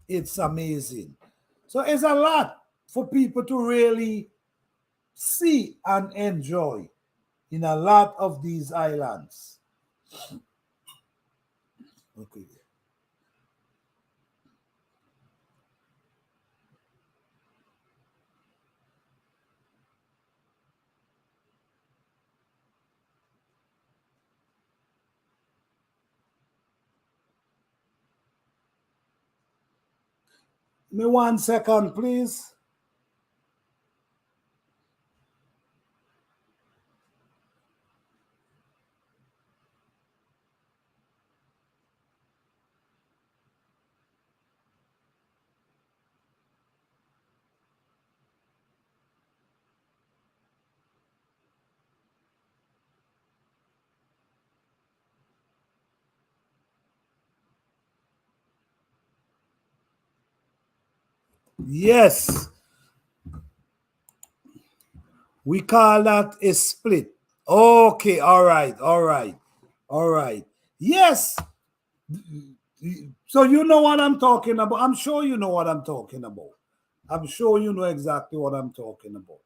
It's amazing. So it's a lot for people to really see and enjoy in a lot of these islands. Okay. Me 1 second, please. Yes, we call that a split. Okay, all right, all right, all right. Yes. So you know what I'm talking about. I'm sure you know what I'm talking about. I'm sure you know exactly what I'm talking about.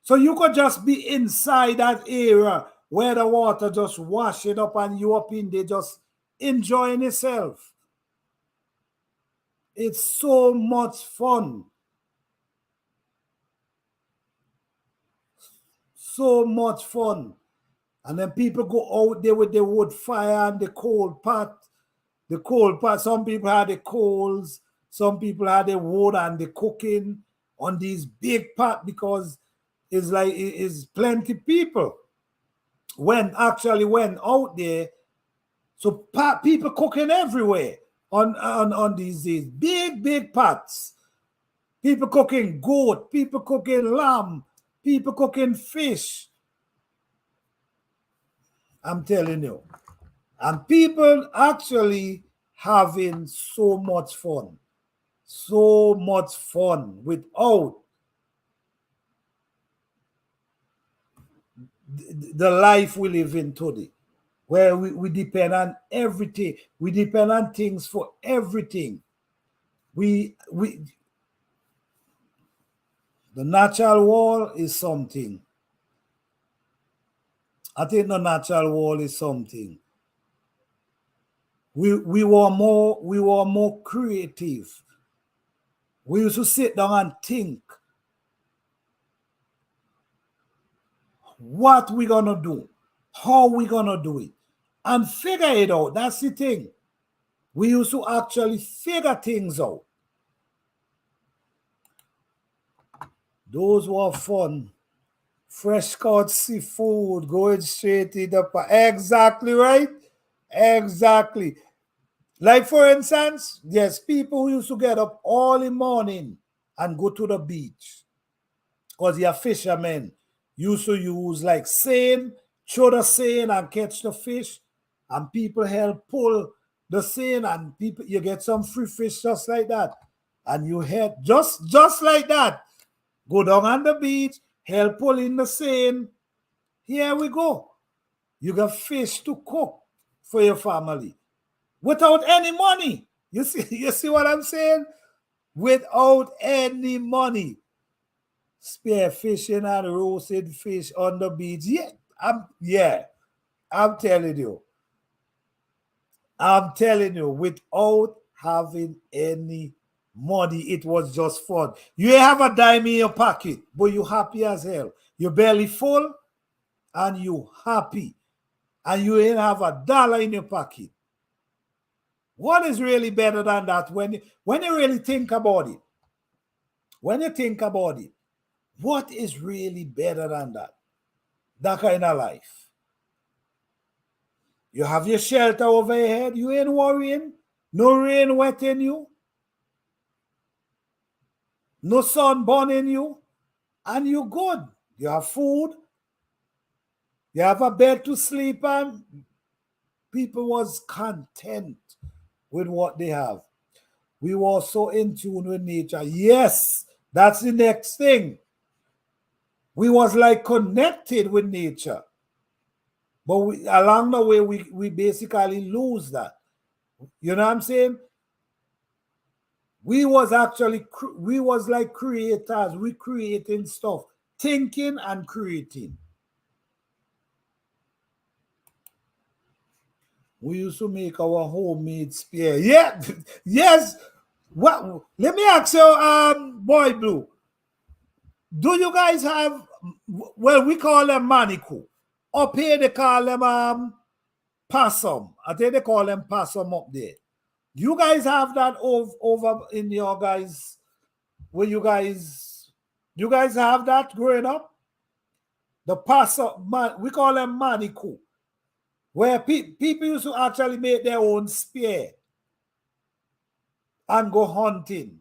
So you could just be inside that area where the water just wash it up and you up in there just enjoying yourself. It's so much fun. So much fun. And then people go out there with the wood fire and the coal pot. The coal pot. Some people had the coals. Some people had the wood and the cooking on these big pot because it's like it's plenty people. When actually went out there, so people cooking everywhere on these big pots. People cooking goat, people cooking lamb, people cooking fish. I'm telling you. And people actually having so much fun. So much fun without the life we live in today, where we depend on everything. We depend on things for everything. We the natural wall is something. I think the natural wall is something. We were more creative. We used to sit down and think what we gonna do, how we gonna do it, and figure it out. That's the thing. We used to actually figure things out. Those were fun. Fresh caught seafood going straight in the pot. Exactly right. Exactly. Like for instance, yes, people who used to get up all in morning and go to the beach because your fishermen used to use like seine, throw the seine and catch the fish, and people help pull the seine and people you get some free fish just like that, and you head just like that. Go down on the beach, help pull in the seine. Here we go. You got fish to cook for your family without any money. You see what I'm saying? Without any money. Spear fishing and roasted fish on the beach. Yeah, I'm telling you. I'm telling you, without having any money, it was just fun. You have a dime in your pocket, but you happy as hell. Your belly full and you happy. And you ain't have $1 in your pocket. What is really better than that when you really think about it? When you think about it, what is really better than that? That kind of life. You have your shelter over your head, you ain't worrying, no rain wetting you, no sun burning you, and you good. You have food, you have a bed to sleep on. People was content with what they have. We were so in tune with nature. Yes, that's the next thing. We was like connected with nature. But along the way, we basically lose that. You know what I'm saying? We was like creators. We creating stuff, thinking and creating. We used to make our homemade spear. Yeah, yes. What? Let me ask you, Boy Blue. Do you guys have? Well, we call them manico. Up here they call them possum. I think they call them possum up there. You guys have that over in your guys, where you guys have that growing up? The passer, man, we call them maniku, where people used to actually make their own spear and go hunting.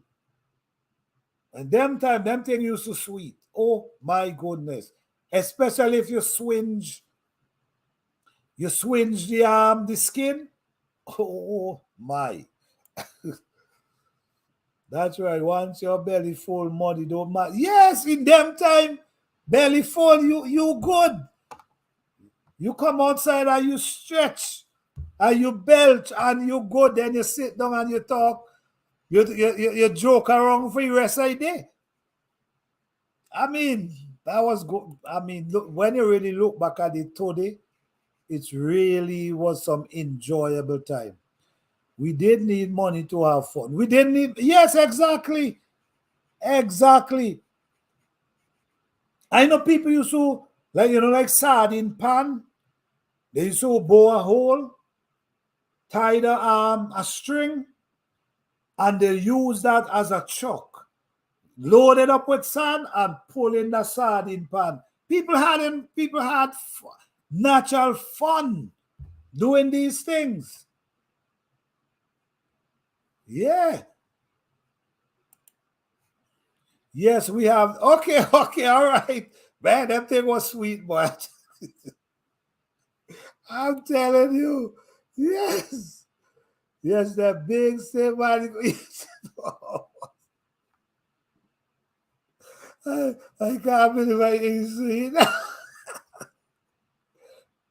And them thing used to sweet. Oh my goodness. Especially if you swinge the skin. Oh my. That's right. Once your belly full, money don't matter. Yes, in them time, belly full, you good. You come outside and you stretch and you belch and you go, then you sit down and you talk. You joke around for the rest of the day. I mean, that was good. I mean, look, when you really look back at it today, it really was some enjoyable time. We did need money to have fun. We didn't need, yes, exactly. Exactly. I know people used to, like, like sardine pan. They used to bore a hole, tie a string, and they use that as a chuck. Load it up with sand and pull in the sardine pan. People had natural fun doing these things. Yeah. Yes, we have. Okay, okay, all right. Man, that thing was sweet, but I'm telling you, yes. Yes, that big somebody. I can't believe I ate sweet.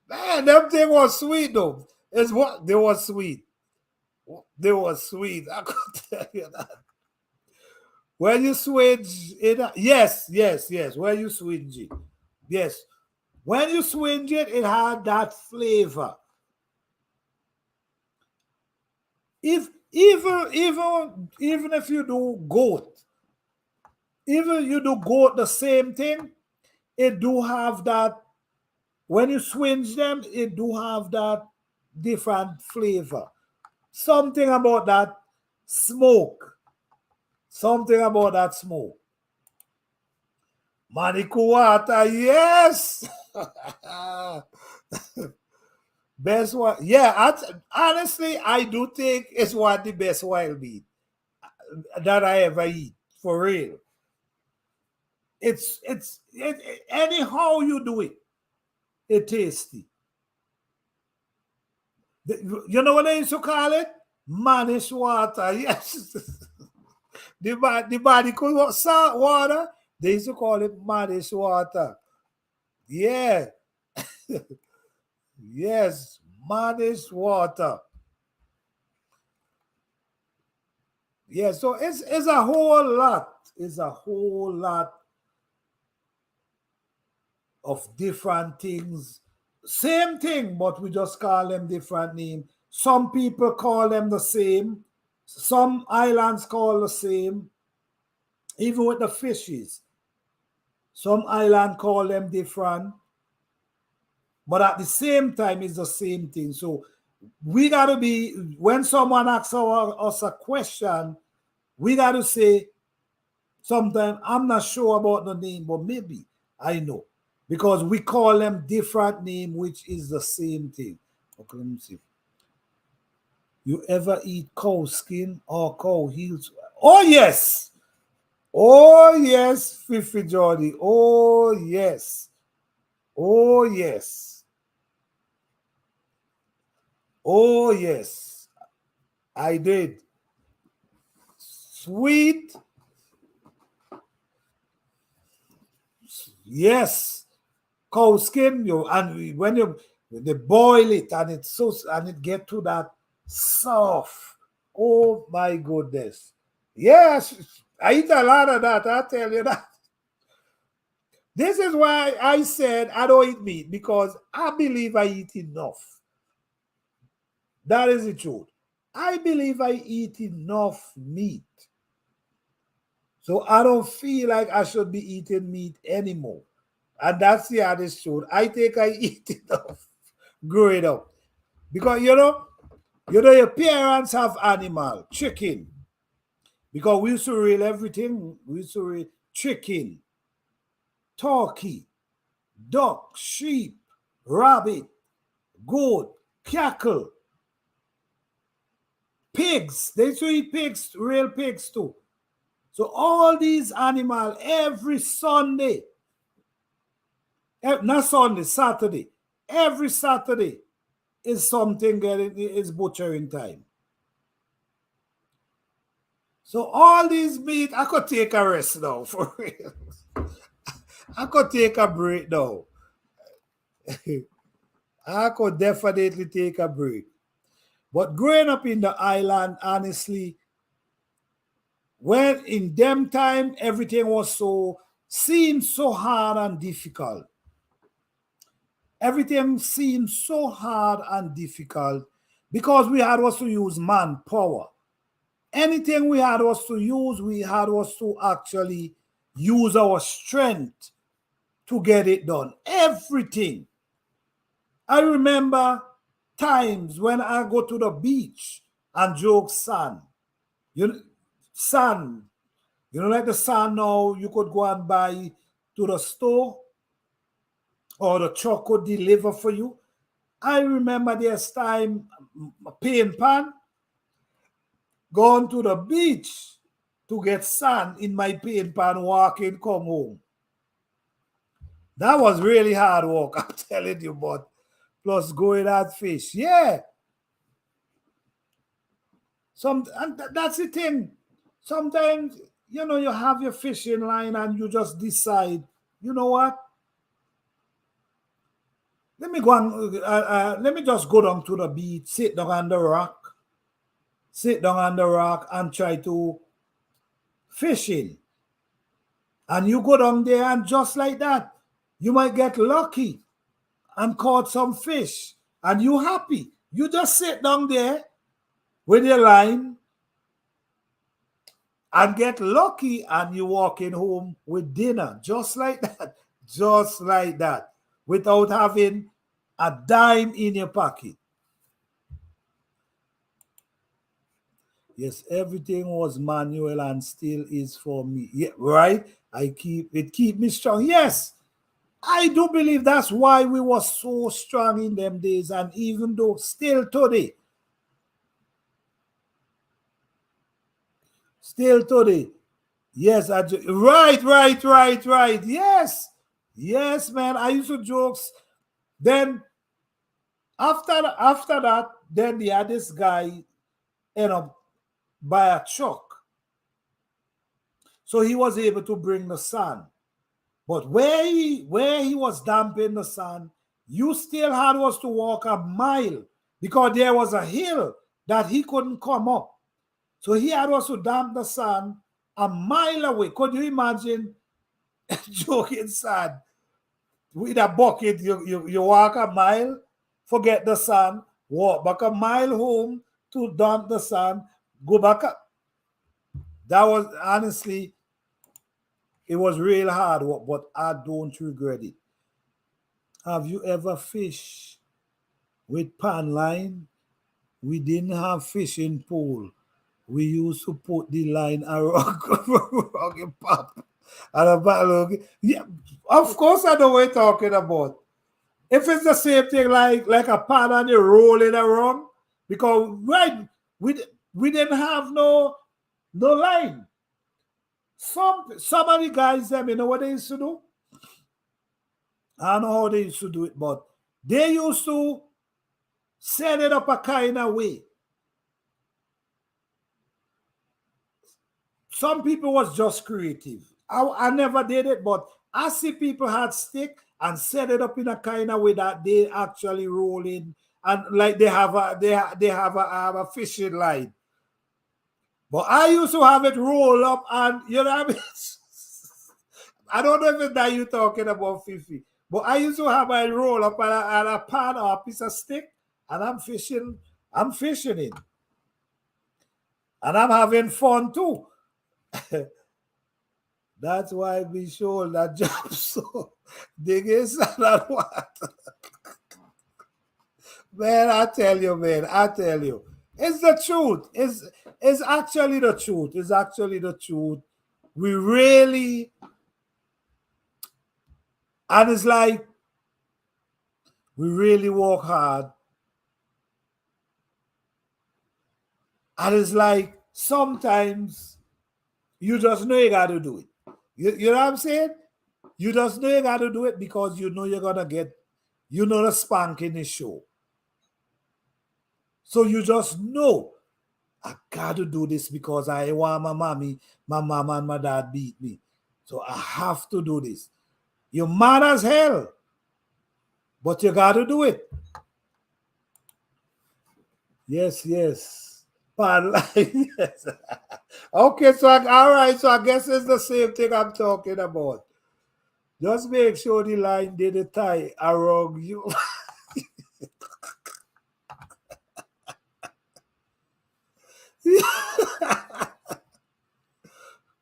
Man, that thing was sweet though. It's what they were sweet. They were sweet. I could tell you that. When you switch it, yes, yes, yes. When you switch it, yes. When you switch it, it had that flavor. If even if you do goat, even you do goat the same thing, it do have that. When you swinge them, it do have that different flavor. Something about that smoke. Something about that smoke. Manikuata, yes. Best one. Yeah, honestly, I do think it's one of the best wild meat that I ever eat. For real. Anyhow you do it, it tasty. You know what they used to call it? Manish water. Yes. The body could salt water. They used to call it manish water. Yeah. Yes. Manish water. Yeah. So it's a whole lot. It's a whole lot of different things. Same thing, but we just call them different name. Some people call them the same. Some islands call the same. Even with the fishes, some island call them different. But at the same time, it's the same thing. So we got to be, when someone asks us a question, we got to say, sometimes I'm not sure about the name, but maybe I know. Because we call them different name, which is the same thing. Okay, let me see. You ever eat cow skin or cow heels? Oh, yes. Oh, yes, Fifi Jordy. Oh, yes. Oh, yes. Oh, yes. I did. Sweet. Yes. Cow skin, and when they boil it and it get to that soft. Oh my goodness. Yes, I eat a lot of that, I tell you that. This is why I said I don't eat meat, because I believe I eat enough. That is the truth. I believe I eat enough meat. So I don't feel like I should be eating meat anymore. And that's the honest truth. I think I eat enough growing up. Because, You know, your parents have animal, chicken. Because we used to rail everything. We used to rail chicken, turkey, duck, sheep, rabbit, goat, cattle, pigs. They used to eat pigs, real pigs too. So all these animals every Sunday, not Sunday, Saturday, every Saturday is something getting is butchering time. So all these meat, I could take a rest now for real. I could take a break now. I could definitely take a break. But growing up in the island, honestly, when in them time everything was so seemed so hard and difficult. Everything seemed so hard and difficult because we had was to use manpower. Anything we had was to use, we had was to actually use our strength to get it done. Everything. I remember times when I go to the beach and joke sand. You know, sand. You know, like the sand now, you could go and buy to the store or the truck could deliver for you. I remember there's time, pain pan, going to the beach to get sand in my pain pan, walking, come home. That was really hard work, I'm telling you, but plus going at fish. Yeah. That's the thing. Sometimes, you know, you have your fishing line and you just decide, you know what? Let me go and let me just go down to the beach, sit down on the rock, and try to fishing. And you go down there and just like that, you might get lucky and caught some fish and you happy. You just sit down there with your line and get lucky and you walking home with dinner just like that, just like that, without having a dime in your pocket. Yes, everything was manual and still is for me. Yeah, right? Keep me strong. Yes, I do believe that's why we were so strong in them days, and even though still today, yes, right. Yes, yes, man. I used to jokes. Then after that, then the this guy end up by a truck, so he was able to bring the sand. But where he was dumping the sand, you still had was to walk a mile because there was a hill that he couldn't come up. So he had was to dump the sand a mile away. Could you imagine joking sand with a bucket? You walk a mile, forget the sand, walk back a mile home to dump the sand, go back up. That was honestly, it was real hard work, but I don't regret it. Have you ever fished with pan line? We didn't have fishing pole. We used to put the line around a pop and a battle. Yeah, of course I know what you're talking about. If it's the same thing like a pan and you roll it around, because right, we didn't have no line. Some of the guys them, you know what they used to do? I don't know how they used to do it, but they used to set it up a kind of way. Some people was just creative. I never did it, but I see people had stick and set it up in a kind of way that they actually roll in and like they have a fishing line. But I used to have it roll up and you know what I mean? I don't know if it's that you talking about Fifi, but I used to have my roll up and a pan or a piece of stick and I'm fishing it. And I'm having fun too. That's why we show that job so dig is not what. Man, I tell you, man, I tell you. It's the truth. It's actually the truth. It's actually the truth. We really, and it's like we really work hard. And it's like sometimes you just know you got to do it. You know what I'm saying? You just know you got to do it because you know you're going to get, you know, the spanking is show. So you just know, I got to do this because I want my mama and my dad beat me. So I have to do this. You're mad as hell, but you got to do it. Yes, yes. Pan line, yes. Okay, so all right, so I guess it's the same thing I'm talking about. Just make sure the line didn't tie around you.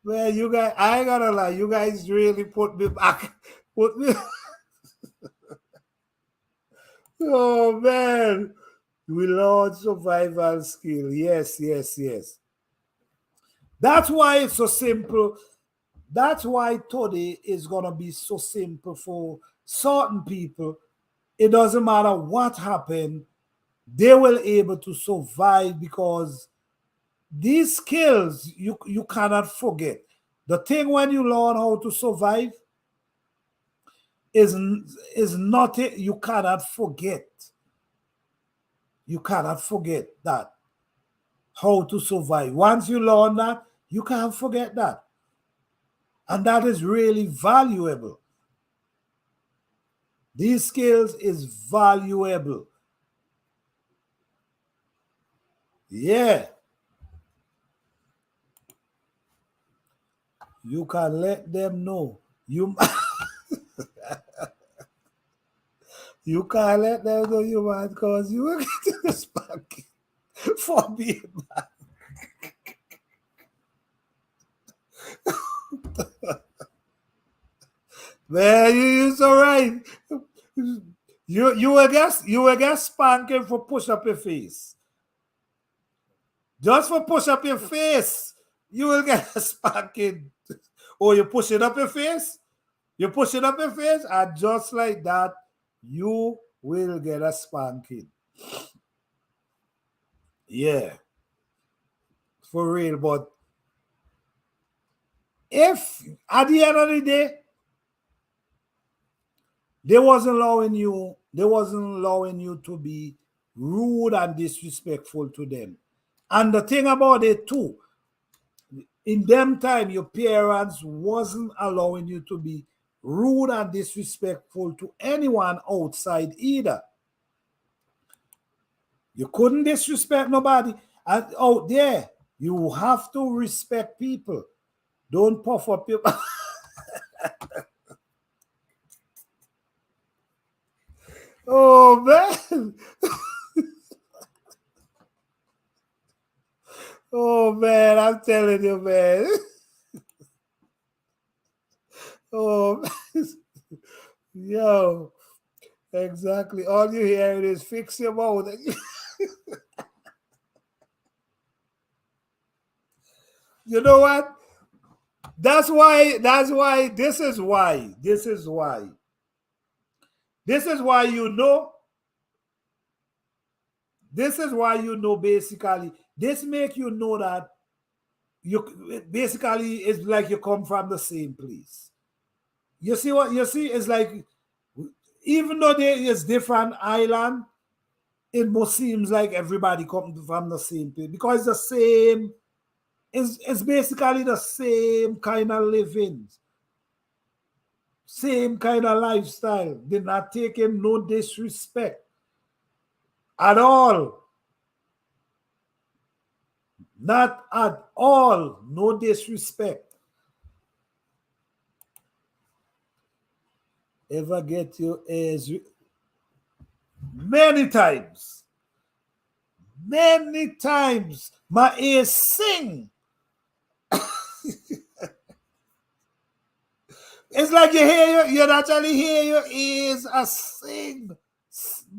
Man, you guys, I ain't gonna lie, you guys really put me back. Put me. Oh man, we learn survival skill. Yes, yes, yes. That's why it's so simple. That's why today is gonna be so simple for certain people. It doesn't matter what happened, they will able to survive because these skills you cannot forget. The thing when you learn how to survive is is nothing you cannot forget. You cannot forget that how to survive. Once you learn that, you can't forget that. And that is really valuable. These skills is valuable. Yeah. You can let them know. You you can't let them know you mad because you will get a spanking for being mad. Man, you so right. You will get spanking for push up your face. Just for push up your face, you will get a spanking. Or you push it up your face, you push it up your face, and just like that, you will get a spanking. Yeah, for real. But if at the end of the day, they wasn't allowing you to be rude and disrespectful to them. And the thing about it too, in them time, your parents wasn't allowing you to be rude and disrespectful to anyone outside either. You couldn't disrespect nobody. And out there, you have to respect people. Don't puff up your. Oh man. Oh man, I'm telling you, man. Oh, yo, exactly. All you hear is fix your mouth. You know what? That's why. That's why. This is why. This is why. This is why you know. This is why you know. Basically, this make you know that you basically it's like you come from the same place. You see what you see? It's like even though there is different island, it most seems like everybody come from the same place because it's the same. It's basically the same kind of living, same kind of lifestyle. They're not taking no disrespect at all. Not at all. No disrespect. Ever get your ears many times. Many times. My ears sing. It's like you naturally hear your ears a sing.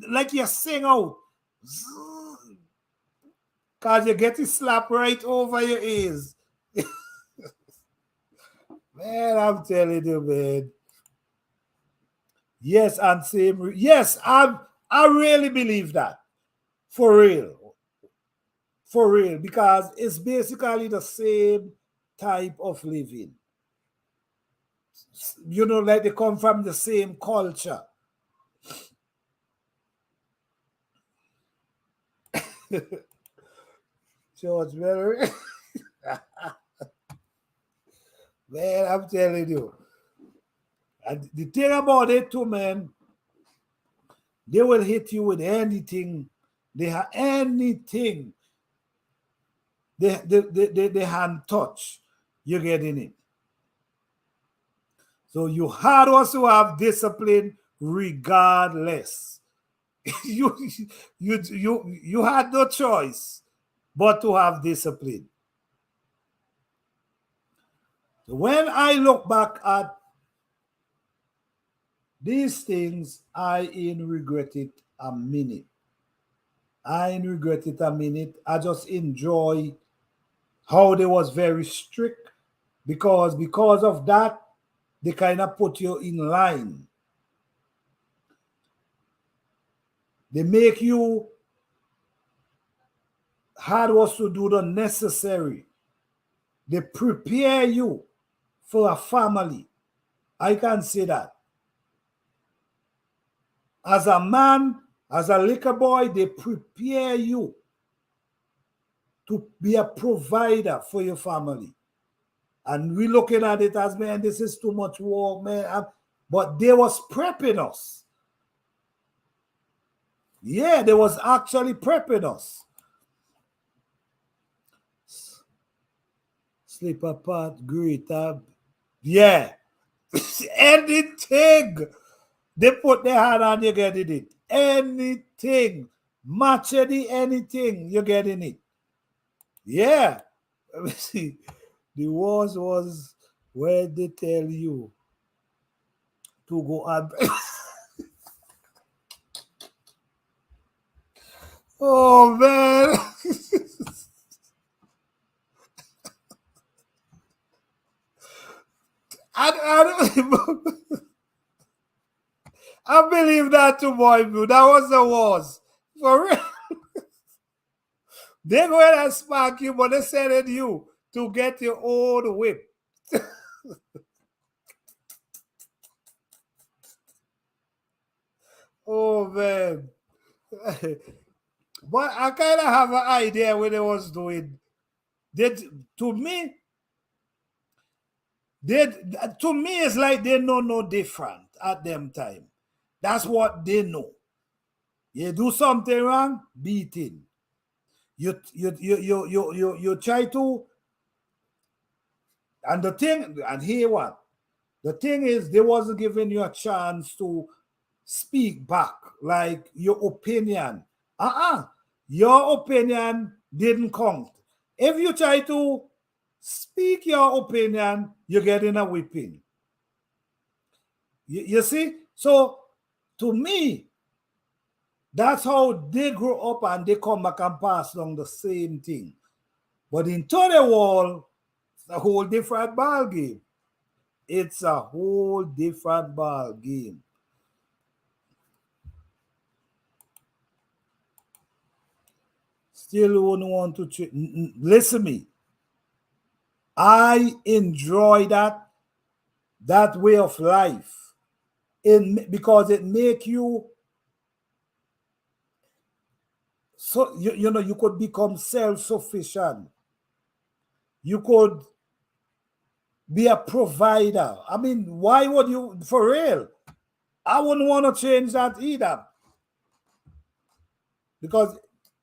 Like you sing out. Because you get it slapped right over your ears. Man, I'm telling you, man. Yes, and same. Yes, I really believe that. For real. For real. Because it's basically the same type of living. You know, like they come from the same culture. George Miller. Man, I'm telling you. And the thing about it too, man, they will hit you with anything. They have anything. They hand touch. You're getting it. So you had also have discipline regardless. you, you had no choice but to have discipline. So when I look back at these things, I ain't regret it a minute. I ain't regret it a minute. I just enjoy how they was very strict because of that, they kind of put you in line. They make you hard was to do the necessary. They prepare you for a family. I can say that. As a man, as a little boy, they prepare you to be a provider for your family. And we looking at it as, man, this is too much work, man. But they was prepping us. Yeah, they was actually prepping us. Sleep apart, great tab. Yeah. Anything. They put their hand on you getting it. Anything. Match anything, you're getting it. Yeah. Let me see. The wars was where they tell you to go and oh man. I don't I believe that too, boy. That was the wars. For real. They go ahead and smack you, but they sending you to get your own whip. Oh man. But I kind of have an idea what they was doing. They, to me, they to me it's like they know no different at them time. That's what they know. You do something wrong, beating. You try to, and the thing, and here what? The thing is, they wasn't giving you a chance to speak back, like your opinion. Your opinion didn't count. If you try to speak your opinion, you're getting a whipping. You see? So, to me, that's how they grow up and they come back and pass along the same thing. But in the wall, it's a whole different ball game. It's a whole different ball game. Still wouldn't want to listen me. I enjoy that way of life because it make you so you know you could become self-sufficient. You could be a provider. I mean, why would you, for real? I wouldn't want to change that either. Because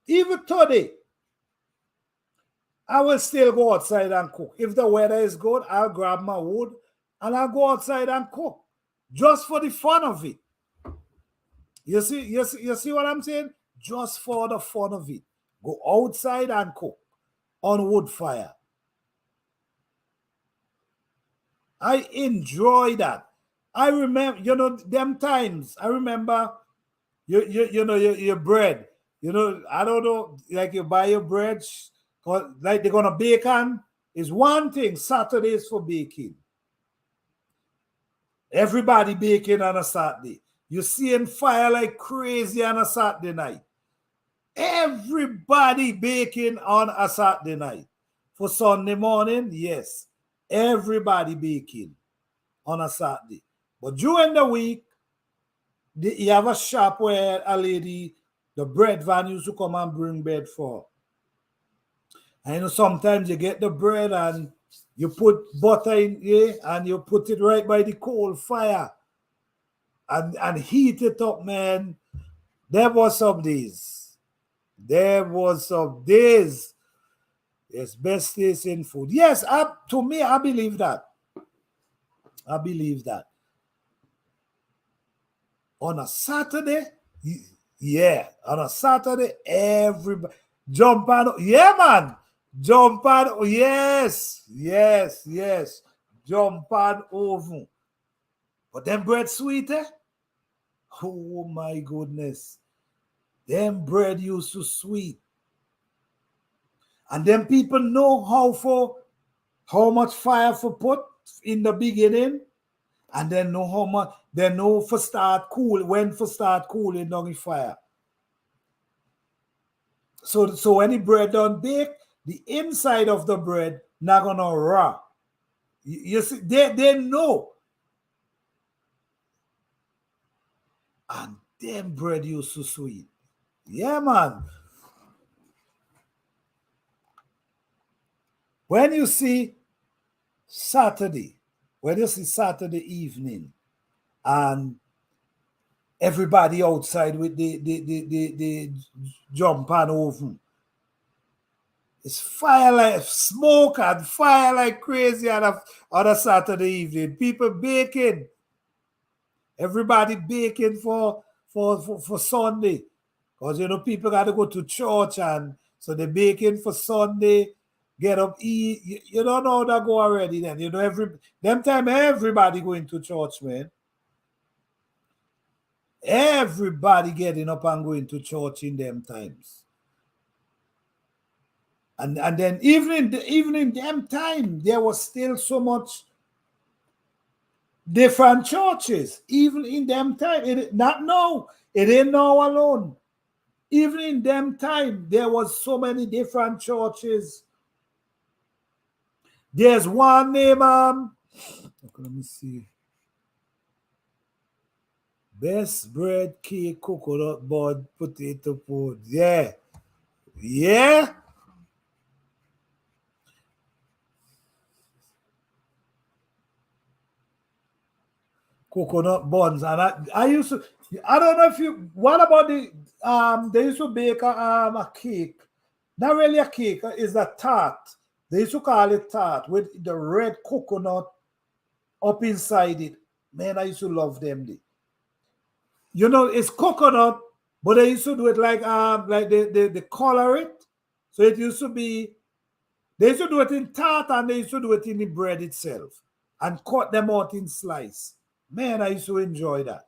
even today, I will still go outside and cook. If the weather is good, I'll grab my wood and I'll go outside and cook just for the fun of it. You see what I'm saying? Just for the fun of it. Go outside and cook on wood fire. I enjoy that. I remember, them times. I remember, you know, your bread. I don't know, like you buy your bread, like they're gonna bake on. Is one thing. Saturdays for baking. Everybody baking on a Saturday. You're seeing fire like crazy on a Saturday night. Everybody baking on a Saturday night. For Sunday morning, yes. Everybody baking on a Saturday. But during the week, you have a shop where a lady, the bread van used to come and bring bread for. And sometimes you get the bread and you put butter in it and you put it right by the coal fire and heat it up, man. There was some days. There was some days. It's best taste in food. Yes, to me, I believe that. I believe that. On a Saturday, yeah, on a Saturday, everybody jump on. Yeah, man. Jump on. Yes, yes, yes. Jump on oven. But them bread sweet, eh? Oh my goodness. Them bread used to sweet. And then people know how much fire for put in the beginning. And then know how much they know for start cool, when for start cooling down the fire. So when the bread done bake, the inside of the bread not gonna raw. You see, they know. And them bread used to sweet. Yeah, man. When you see Saturday evening and everybody outside with the jump pan oven, it's fire like smoke and fire like crazy on a Saturday evening. People baking. Everybody baking for Sunday. Because people got to go to church, and so they're baking for Sunday, get up, eat. You don't know how that go already then. Them time everybody going to church, man. Everybody getting up and going to church in them times. And then even in them time, there was still so much different churches. Even in them time, not now. It ain't now alone. Even in them time, there was so many different churches. There's one name, let me see. Best bread, cake, coconut bud, potato pod. Yeah. Yeah. Coconut buns. And I used to, I don't know if you, what about they used to bake a cake. Not really a cake, it's a tart. They used to call it tart with the red coconut up inside it. Man, I used to love them. It's coconut, but they used to do it like they color it. So it used to be, they used to do it in tart and they used to do it in the bread itself and cut them out in slice. Man, I used to enjoy that.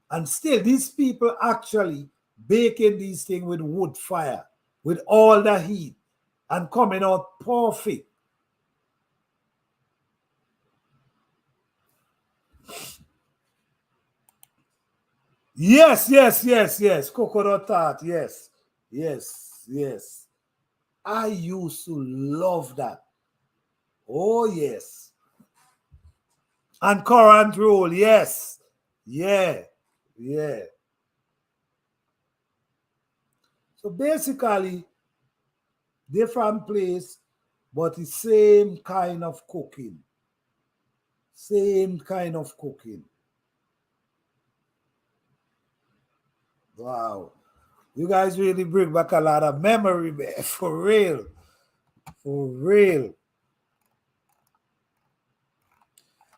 And still, these people actually baking these things with wood fire, with all the heat, and coming out perfect. Yes, yes, yes, yes. Coconut tart, yes. Yes, yes. I used to love that. Oh, yes. And currant roll, yes. Yeah, yeah. So basically, different place, but the same kind of cooking. Same kind of cooking. Wow. You guys really bring back a lot of memory, man. For real. For real.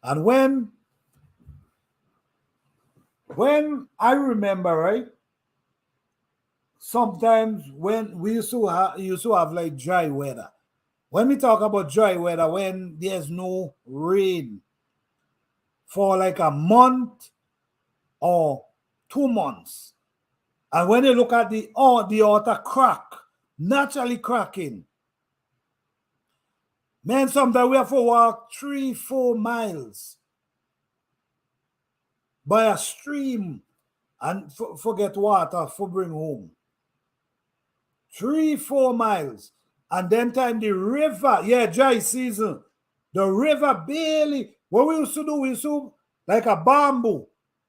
And when I remember, right? Sometimes when we used to have like dry weather. When we talk about dry weather, when there's no rain for like a month or 2 months, And when you look at the water crack, naturally cracking. Man, sometimes we have to walk 3-4 miles by a stream and forget water for bring home. 3-4 miles. And then time the river, yeah, dry season. The river barely, what we used to do, we used to, like a bamboo.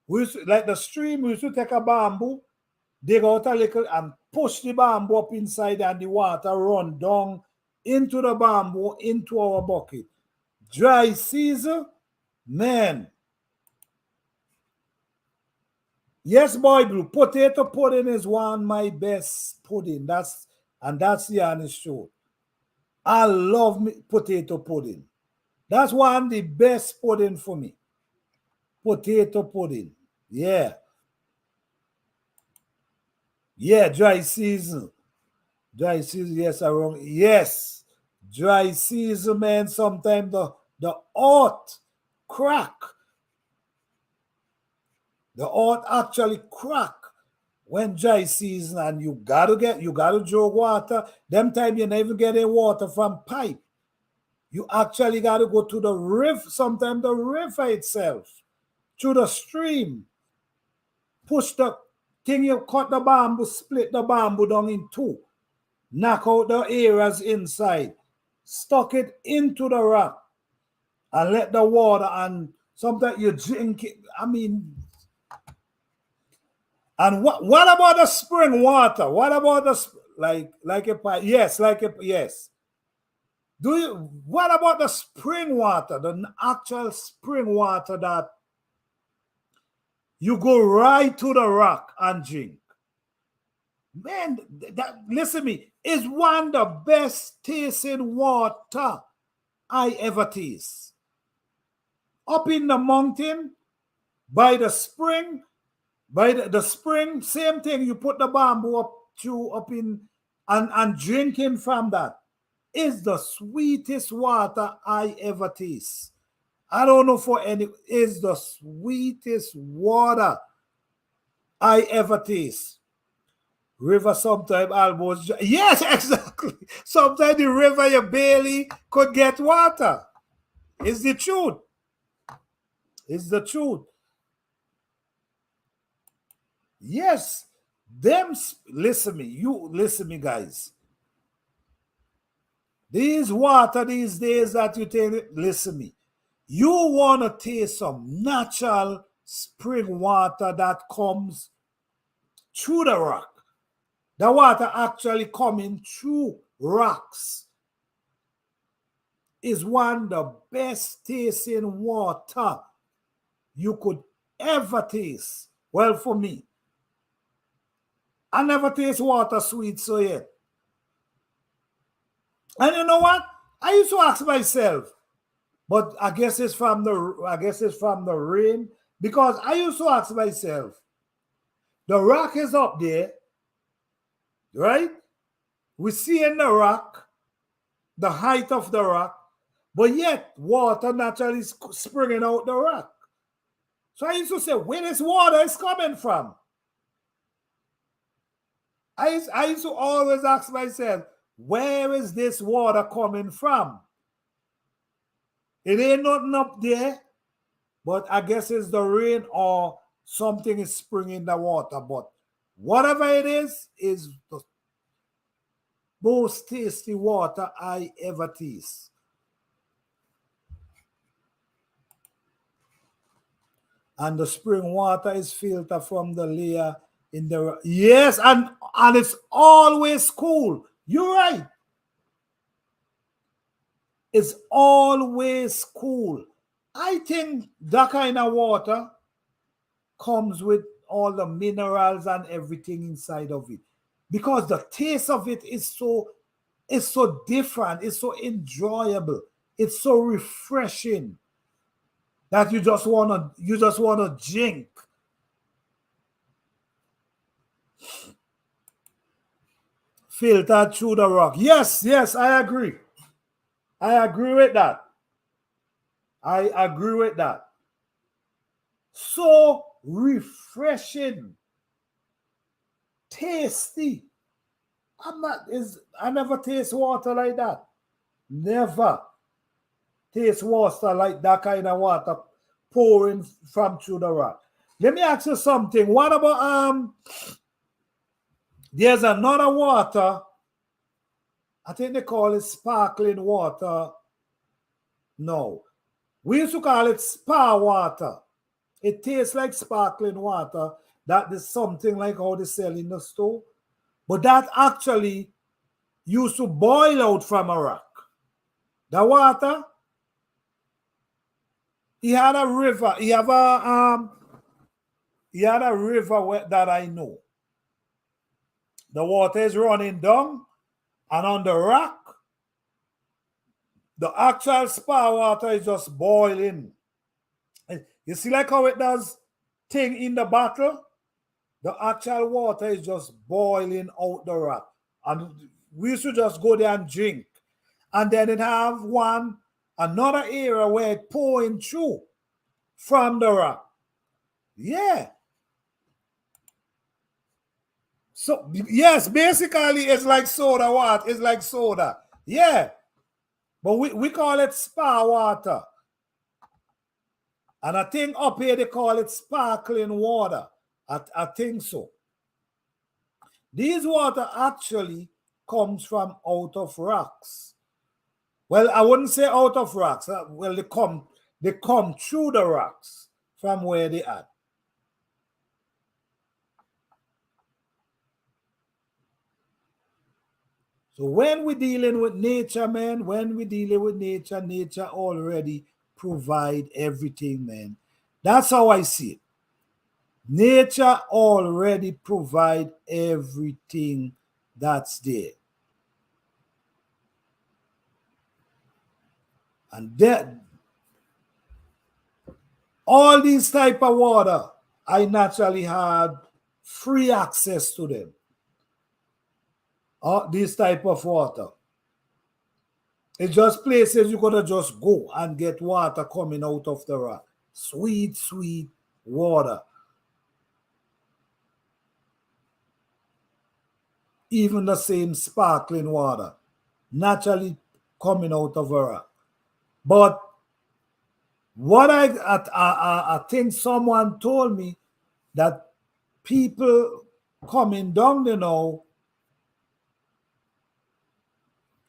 We used to, like the stream, we used to take a bamboo, dig out a little and push the bamboo up inside and the water run down into the bamboo, into our bucket. Dry season, man. Yes, boy, Blue. Potato pudding is one of my best pudding. That's the honest truth. I love potato pudding. That's one of the best pudding for me. Potato pudding. Yeah. Yeah, dry season. Dry season, yes, around. Yes. Dry season, man. Sometimes the earth crack. The earth actually crack when dry season, and you gotta drink water. Them time you never get any water from pipe. You actually gotta go to the river, sometimes the river itself, to the stream. Push the thing, you cut the bamboo, split the bamboo down in two, knock out the areas inside, stuck it into the rock, and let the water, and sometimes you drink it. I mean, and what about the spring water? What about the like a pipe? Yes, yes. What about the spring water, the actual spring water that you go right to the rock and drink? Man, listen to me, is one of the best tasting water I ever taste. Up in the mountain, by the spring, the spring, same thing. You put the bamboo up in and drinking from that is the sweetest water I ever taste. I don't know for any, is the sweetest water I ever taste. River sometimes almost, yes, exactly. Sometimes the river you barely could get water. It's the truth. It's the truth. Yes, listen me, guys. These water these days that you take, listen me. You want to taste some natural spring water that comes through the rock. The water actually coming through rocks is one of the best tasting water you could ever taste. Well, for me, I never taste water sweet so yet. And you know what? I used to ask myself, but I guess it's from the rain, because I used to ask myself, the rock is up there, right? We see in the rock the height of the rock, but yet water naturally springing out the rock. So I used to say, where this water is coming from? I used to always ask myself, where is this water coming from? It ain't nothing up there, but I guess it's the rain or something is springing the water. But whatever it is the most tasty water I ever taste. And the spring water is filtered from the layer in the, yes, and it's always cool. You're right. It's always cool. I think that kind of water comes with all the minerals and everything inside of it, because the taste of it is so different, it's so enjoyable, it's so refreshing that you just wanna drink. Filtered through the rock. Yes, I agree. I agree with that. I agree with that. So refreshing. tasty. I never taste water like that. Never taste water like that kind of water pouring from through the rock. Let me ask you something. What about there's another water, I think they call it sparkling water. No. We used to call it spa water. It tastes like sparkling water. That is something like how they sell in the store. But that actually used to boil out from a rock. The water, he had a river. He had a river that I know. The water is running down, and on the rock, the actual spa water is just boiling. You see like how it does thing in the bottle? The actual water is just boiling out the rock. And we used to just go there and drink. And then it have another area where it pouring through from the rock. Yeah. So, yes, basically it's like soda water. It's like soda. Yeah. But we call it spa water. And I think up here they call it sparkling water. I think so. These water actually comes from out of rocks. Well, I wouldn't say out of rocks. Well, they come through the rocks from where they are. So when we're dealing with nature, man, nature already provide everything, man. That's how I see it. Nature already provide everything that's there. And then all these type of water, I naturally had free access to them. This type of water. It's just places you gotta just go and get water coming out of the rock. Sweet, sweet water. Even the same sparkling water, naturally coming out of a rock. But what I think someone told me that people coming down there now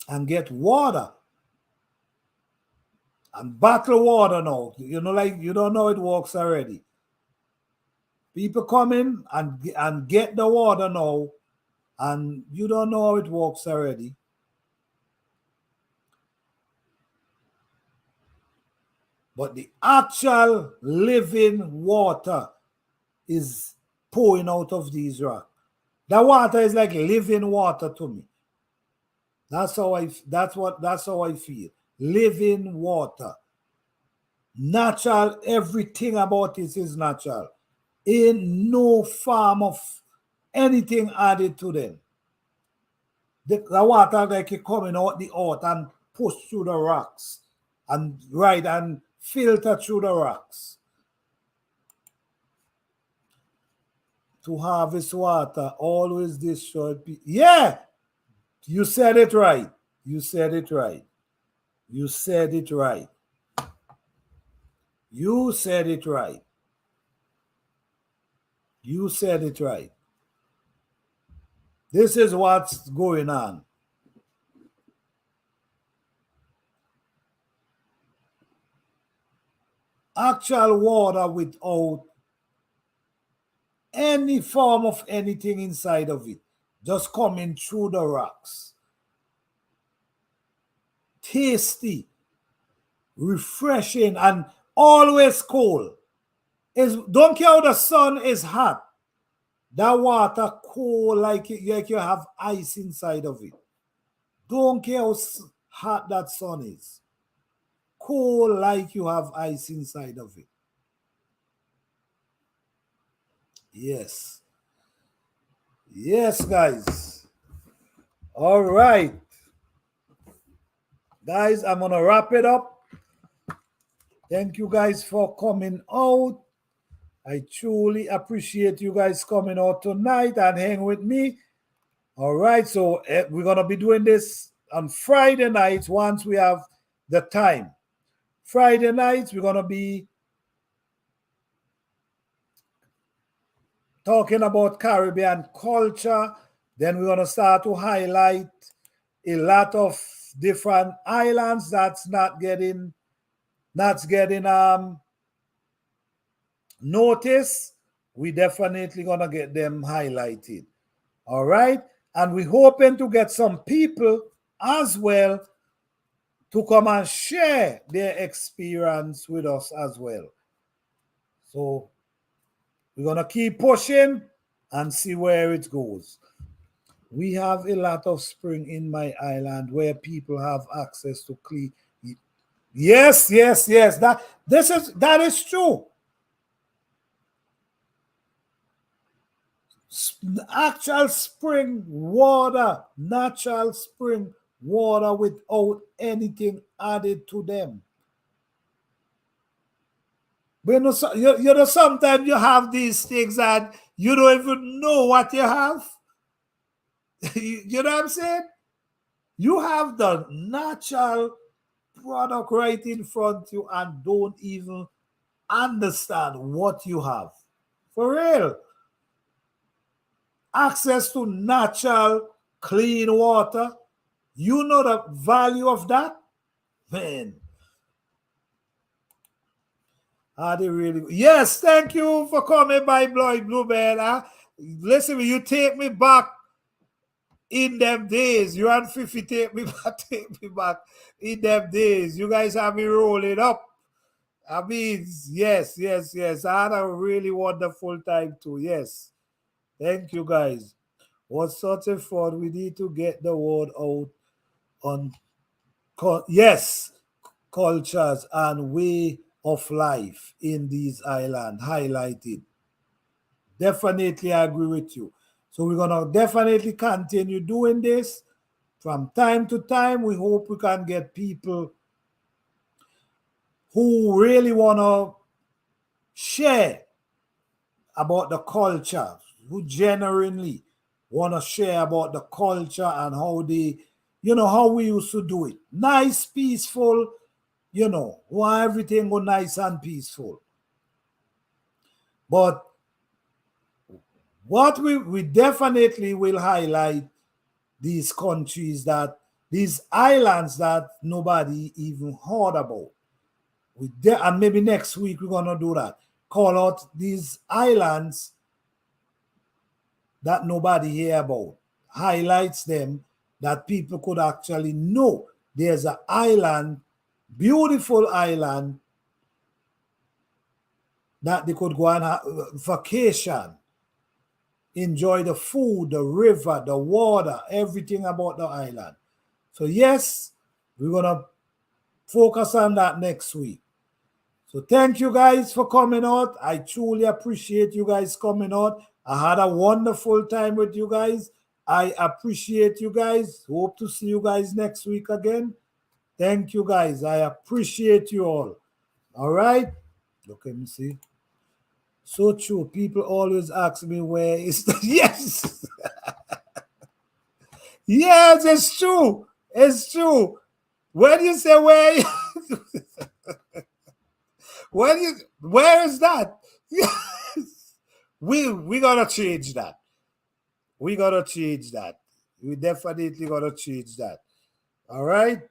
and get water and bottle water now. You know, like you don't know it works already. People come in and get the water now, and you don't know how it works already. But the actual living water is pouring out of these rocks. That water is like living water to me. That's how I feel. Living water. Natural, everything about it is natural. Ain't no form of anything added to them. The water like it coming out the earth and push through the rocks and filter through the rocks. To harvest water, always this should be. Yeah, you said it right. You said it right. You said it right. You said it right. You said it right. This is what's going on. Actual water without any form of anything inside of it, just coming through the rocks. Tasty, refreshing, and always cold. Don't care how the sun is hot. That water cold like you have ice inside of it. Don't care how hot that sun is. Cold like you have ice inside of it. Yes. Yes, guys. All right. Guys, I'm going to wrap it up. Thank you guys for coming out. I truly appreciate you guys coming out tonight and hang with me. All right, so we're going to be doing this on Friday nights once we have the time. Friday nights, we're going to be talking about Caribbean culture. Then we're going to start to highlight a lot of different islands that's not getting notice. We definitely gonna get them highlighted. All right, and we're hoping to get some people as well to come and share their experience with us as well. So we're gonna keep pushing and see where it goes. We have a lot of spring in my island where people have access to clean. Yes, yes, yes. That is true. Actual spring water, natural spring water without anything added to them. But you know, sometimes you have these things and you don't even know what you have. You know what I'm saying? You have the natural product right in front of you and don't even understand what you have. For real. Access to natural, clean water. You know the value of that? Man. Are they really? Yes, thank you for coming by Blood Blue Man. Huh? Listen, you take me back in them days. You and Fifi take me back in them days. You guys have me rolling up. I mean, yes, yes, yes. I had a really wonderful time too. Yes. Thank you guys. Was such a fun. We need to get the word out on yes, cultures and way of life in these islands highlighted. Definitely I agree with you. So we're gonna definitely continue doing this from time to time. We hope we can get people who really wanna share about the culture, who genuinely want to share about the culture and how they, how we used to do it. Nice, peaceful, why everything go nice and peaceful. But what we definitely will highlight these countries these islands that nobody even heard about. And maybe next week we're gonna do that. Call out these islands that nobody hear about, highlights them that people could actually know there's an island, beautiful island that they could go and have vacation, enjoy the food, the river, the water, everything about the island. So yes, we're gonna focus on that next week. So thank you guys for coming out. I truly appreciate you guys coming out. I had a wonderful time with you guys. I appreciate you guys. Hope to see you guys next week again. Thank you guys. I appreciate you all. All right. Look, let me see. So true. People always ask me where is the yes. Yes, it's true. It's true. When you say where where is that? Yes. We gotta change that. We gotta change that. We definitely gotta change that. All right.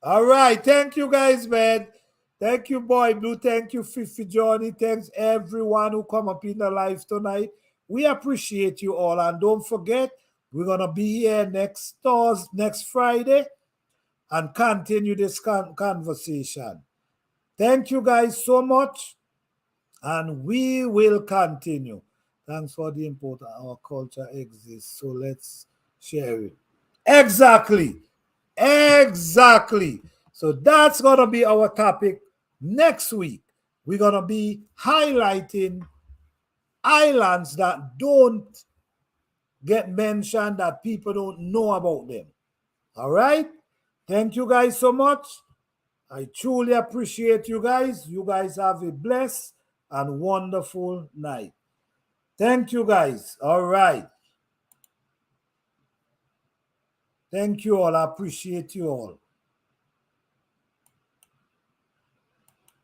All right. Thank you guys, man. Thank you, Boy Blue. Thank you, Fifi Johnny. Thanks everyone who come up in the live tonight. We appreciate you all. And don't forget, we're gonna be here next Friday and continue this conversation. Thank you guys so much. And we will continue. Thanks for the input. Our culture exists, so let's share it. Exactly. Exactly. So that's going to be our topic next week. We're going to be highlighting islands that don't get mentioned, that people don't know about them. All right. Thank you guys so much. I truly appreciate you guys. You guys have a blessed and wonderful night. Thank you, guys. All right. Thank you all. I appreciate you all.